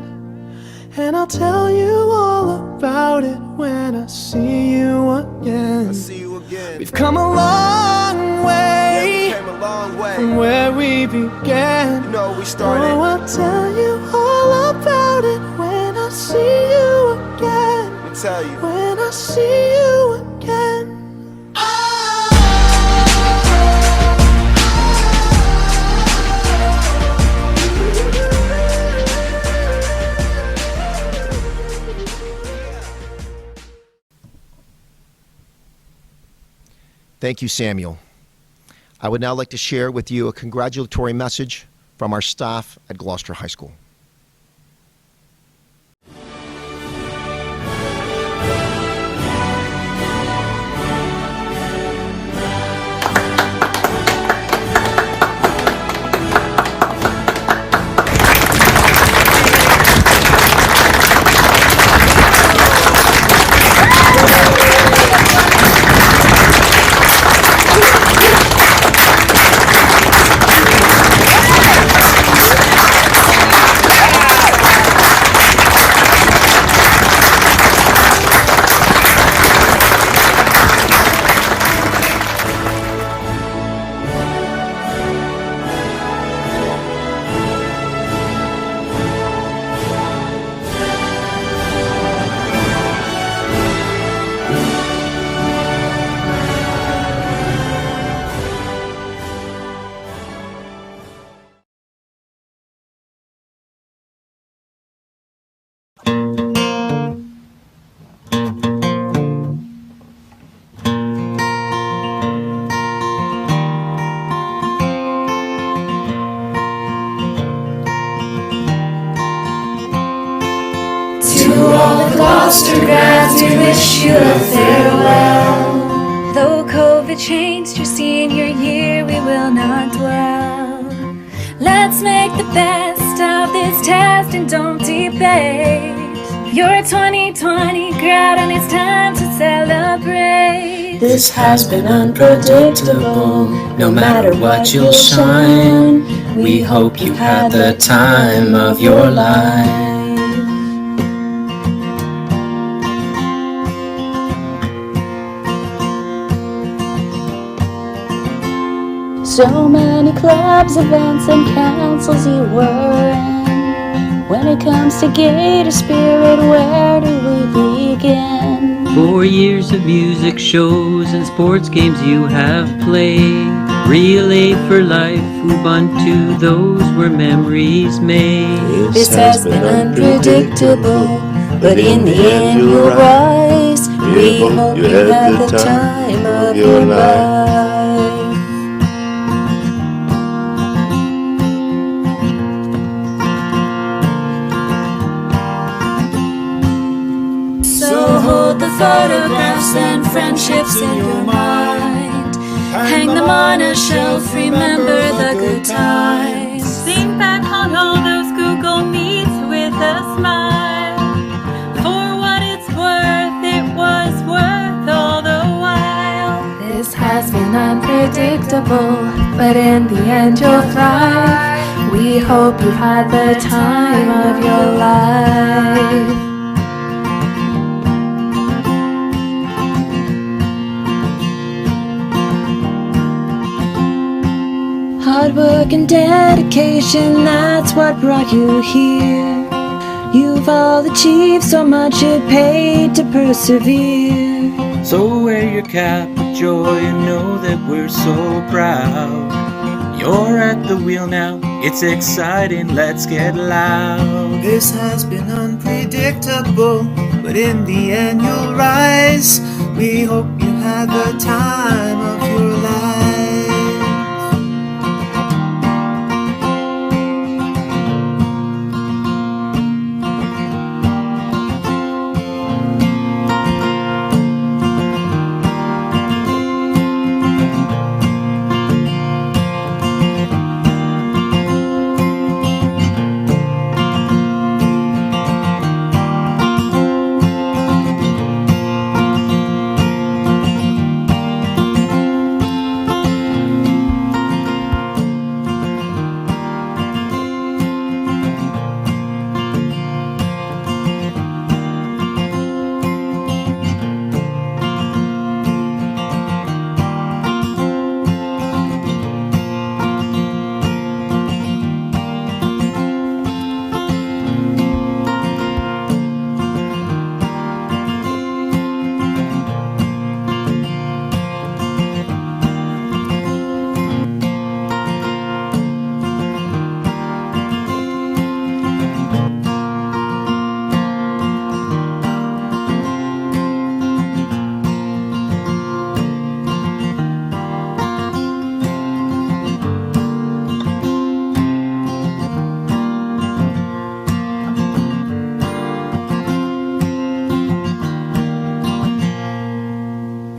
and I'll tell you all about it when I see you again. We've come a long way, from where we began.
You know, we started.
Oh, I'll tell you all about it when I see you again.
Let me tell you.
When I see you again.
Thank you, Samuel. I would now like to share with you a congratulatory message from our staff at Gloucester High School.
Gloucester grads, we wish you a farewell. Though COVID changed your senior year, we will not dwell. Let's make the best of this test and don't debate. You're a 2020 grad and it's time to celebrate.
This has been unpredictable. No matter what, you'll shine. We hope you had the time of your life.
So many clubs, events, and councils you were in. When it comes to Gator Spirit, where do we begin?
4 years of music shows and sports games you have played. Relay for Life, Ubuntu, those were memories made.
This has been unpredictable, but in the end you'll rise. We hope you had the time of your life. So hold the photographs and friendships in your mind. Hang them on a shelf, remember the good times.
Think back on all those Google Meets with a smile. For what it's worth, it was worth all the while.
This has been unpredictable, but in the end you'll thrive. We hope you had the time of your life.
Hard work and dedication, that's what brought you here. You've all achieved so much, it paid to persevere.
So wear your cap with joy and know that we're so proud. You're at the wheel now, it's exciting, let's get loud.
This has been unpredictable, but in the end you'll rise. We hope you had the time of your life.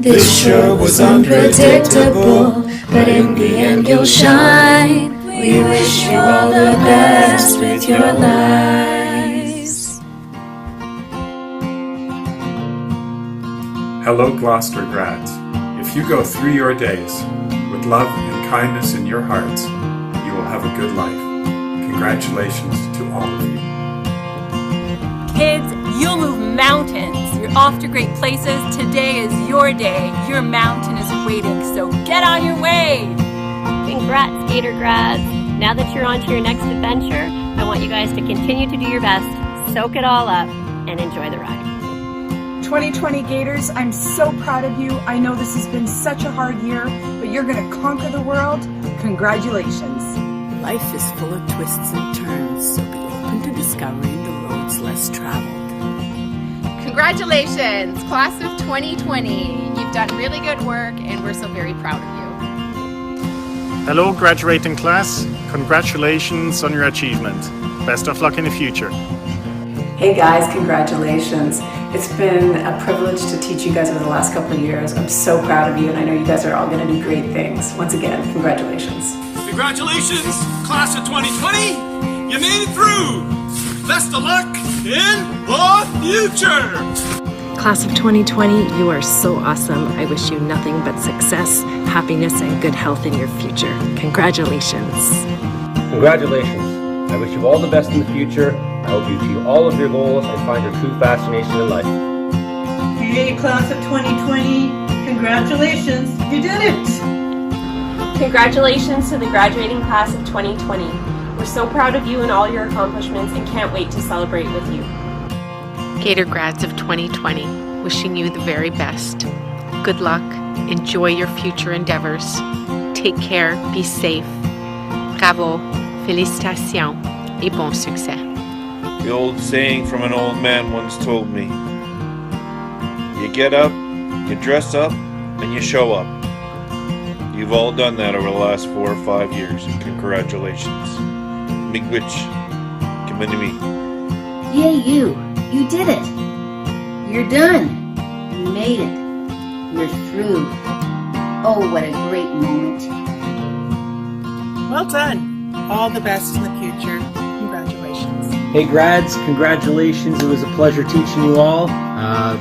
This sure was unpredictable, but in the end you'll shine. We wish you all the best with your lives.
Hello, Gloucester grads. If you go through your days with love and kindness in your hearts, you will have a good life. Congratulations to all of you.
Kids, you'll move mountains. You're off to great places. Today is your day. Your mountain is waiting, so get on your way.
Congrats, Gator grads. Now that you're on to your next adventure, I want you guys to continue to do your best, soak it all up, and enjoy the ride.
2020 Gators, I'm so proud of you. I know this has been such a hard year, but you're going to conquer the world. Congratulations.
Life is full of twists and turns, so be open to discovering the roads less traveled.
Congratulations, class of 2020. You've done really good work, and we're so very proud of you.
Hello, graduating class. Congratulations on your achievement. Best of luck in the future.
Hey guys, congratulations.
It's been a privilege to teach you guys over the last couple of years. I'm so proud of you, and I know you guys are all going to do great things. Once again, congratulations.
Congratulations, class of 2020! You made it through! Best of luck in the future!
Class of 2020, you are so awesome. I wish you nothing but success, happiness, and good health in your future. Congratulations.
Congratulations. I wish you all the best in the future. I hope you achieve all of your goals and find your true fascination in life.
Hey, class of 2020, congratulations, you did it!
Congratulations to the graduating class of 2020. We're so proud of you and all your accomplishments and can't wait to celebrate with you.
Gator grads of 2020, wishing you the very best. Good luck, enjoy your future endeavors. Take care, be safe. Bravo, félicitations, et bon succès.
The old saying from an old man once told me, you get up, you dress up, and you show up. You've all done that over the last 4 or 5 years, and congratulations. Miigwech, Kiminimi.
Yay, you did it. You're done. You made it. You're through. Oh, what a great moment.
Well done. All the best in the future. Congratulations.
Hey grads, congratulations. It was a pleasure teaching you all.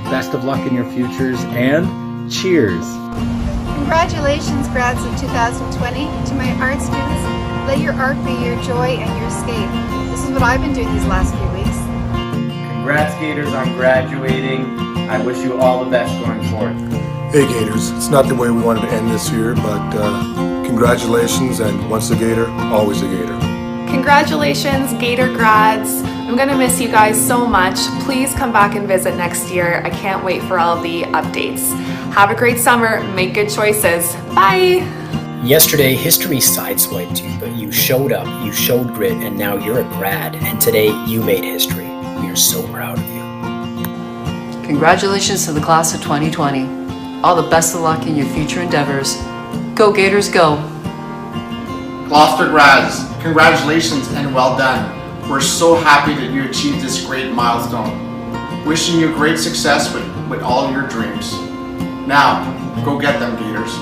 Best of luck in your futures and cheers.
Congratulations, grads of 2020. To my art students, let your art be your joy and your escape. This is what I've been doing these last few weeks.
Congrats, Gators, on graduating. I wish you all the best going forward.
Hey, Gators. It's not the way we wanted to end this year, but congratulations, and once a Gator, always a Gator.
Congratulations, Gator grads. I'm going to miss you guys so much. Please come back and visit next year. I can't wait for all the updates. Have a great summer. Make good choices. Bye.
Yesterday, history sideswiped you, but you showed up, you showed grit, and now you're a grad, and today you made history. We are so proud of you.
Congratulations to the class of 2020. All the best of luck in your future endeavors. Go Gators, go!
Gloucester grads, congratulations and well done. We're so happy that you achieved this great milestone. Wishing you great success with all your dreams. Now, go get them, Gators.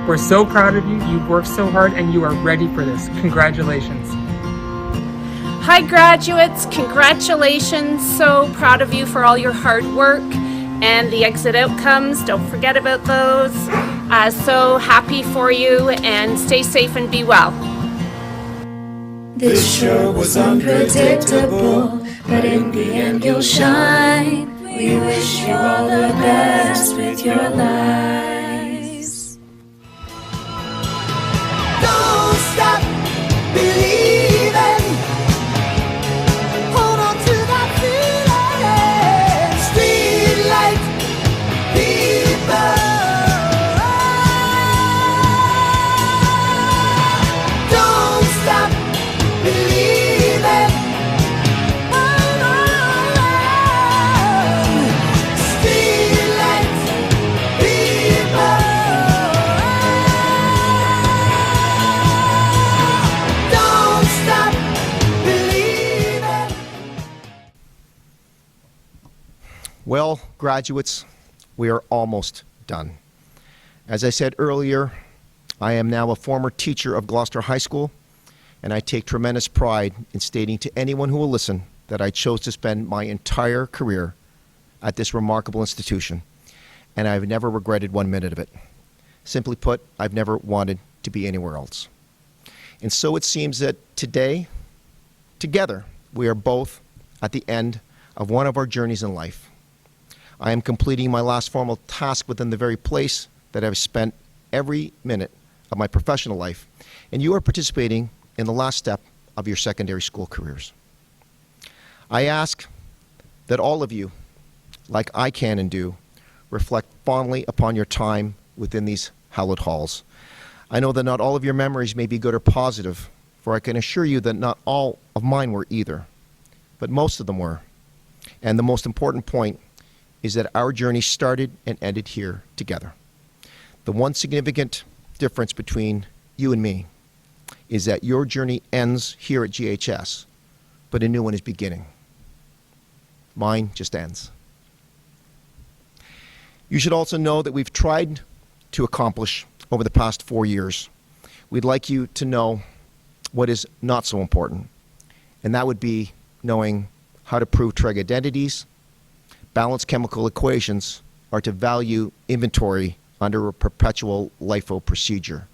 We're so proud of you. You've worked so hard and you are ready for this. Congratulations.
Hi graduates, congratulations. So proud of you for all your hard work and the exit outcomes. Don't forget about those. So happy for you and stay safe and be well.
This sure was unpredictable, but in the end you'll shine. We wish you all the best with your lives.
Don't stop believing. Hold on to that feeling. Streetlight people. Don't stop believing. Hold on. Streetlight people. Don't stop believing.
Well, graduates, we are almost done. As I said earlier, I am now a former teacher of Gloucester High School, and I take tremendous pride in stating to anyone who will listen that I chose to spend my entire career at this remarkable institution, and I've never regretted 1 minute of it. Simply put, I've never wanted to be anywhere else. And so it seems that today, together, we are both at the end of one of our journeys in life. I am completing my last formal task within the very place that I've spent every minute of my professional life, and you are participating in the last step of your secondary school careers. I ask that all of you, like I can and do, reflect fondly upon your time within these hallowed halls. I know that not all of your memories may be good or positive, for I can assure you that not all of mine were either, but most of them were. And the most important point is that our journey started and ended here together. The one significant difference between you and me is that your journey ends here at GHS, but a new one is beginning. Mine just ends. You should also know that we've tried to accomplish over the past 4 years. We'd like you to know what is not so important, and that would be knowing how to prove trig identities, balance chemical equations, or to value inventory under a perpetual LIFO procedure.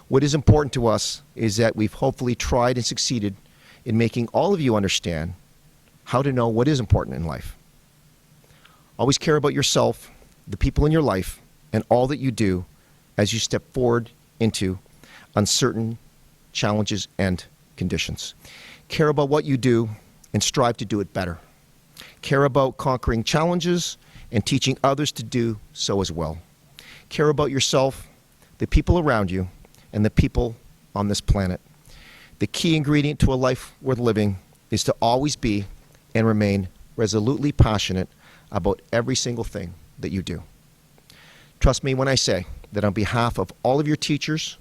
What is important to us is that we've hopefully tried and succeeded in making all of you understand how to know what is important in life. Always care about yourself, the people in your life, and all that you do as you step forward into uncertain challenges and conditions. Care about what you do and strive to do it better. Care about conquering challenges and teaching others to do so as well. Care about yourself, the people around you, and the people on this planet. The key ingredient to a life worth living is to always be and remain resolutely passionate about every single thing that you do. Trust me when I say that on behalf of all of your teachers,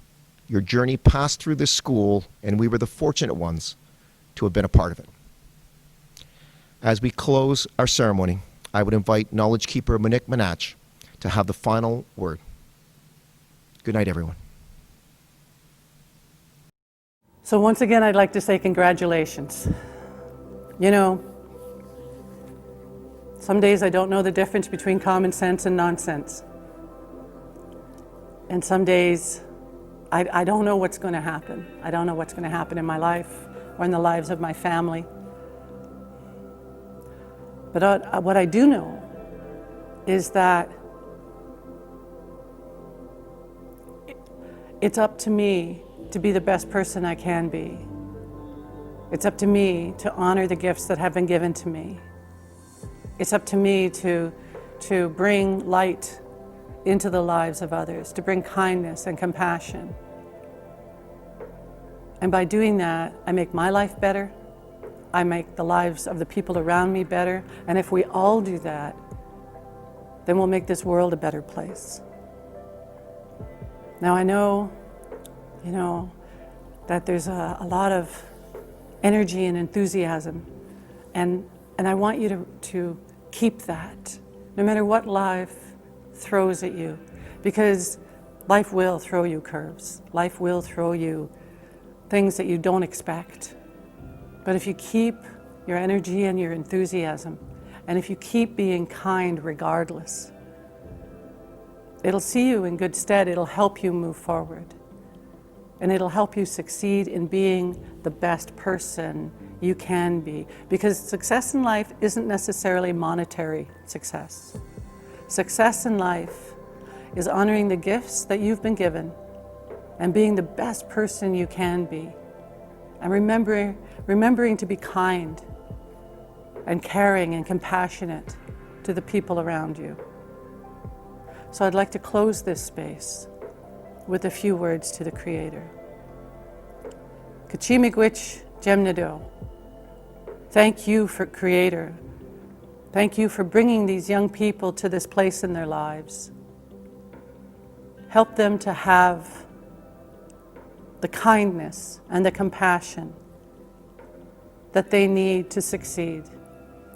your journey passed through this school, and we were the fortunate ones to have been a part of it. As we close our ceremony, I would invite Knowledge Keeper Monique Manach to have the final word. Good night, everyone.
So once again, I'd like to say congratulations. You know, some days I don't know the difference between common sense and nonsense. And some days I don't know what's going to happen. I don't know what's going to happen in my life or in the lives of my family. But what I do know is that it's up to me to be the best person I can be. It's up to me to honor the gifts that have been given to me. It's up to me to bring light into the lives of others, to bring kindness and compassion. And by doing that, I make my life better. I make the lives of the people around me better. And if we all do that, then we'll make this world a better place. Now I know, that there's a lot of energy and enthusiasm. And I want you to keep that, no matter what life throws at you, because life will throw you curves. Life will throw you things that you don't expect. But if you keep your energy and your enthusiasm, and if you keep being kind regardless, it'll see you in good stead. It'll help you move forward. And it'll help you succeed in being the best person you can be. Because success in life isn't necessarily monetary success. Success in life is honoring the gifts that you've been given and being the best person you can be. And remembering to be kind and caring and compassionate to the people around you. So I'd like to close this space with a few words to the Creator. Kachimigwich Jemnado. Thank you, for Creator. Thank you for bringing these young people to this place in their lives. Help them to have the kindness and the compassion that they need to succeed.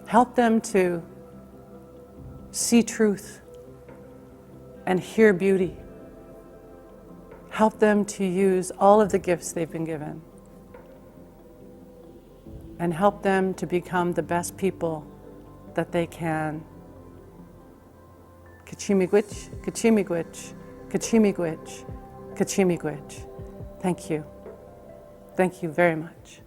Help them to see truth and hear beauty. Help them to use all of the gifts they've been given. And help them to become the best people that they can. Kachimigwich, Kachimigwich, Kachimigwich, Kachimigwich. Thank you. Thank you very much.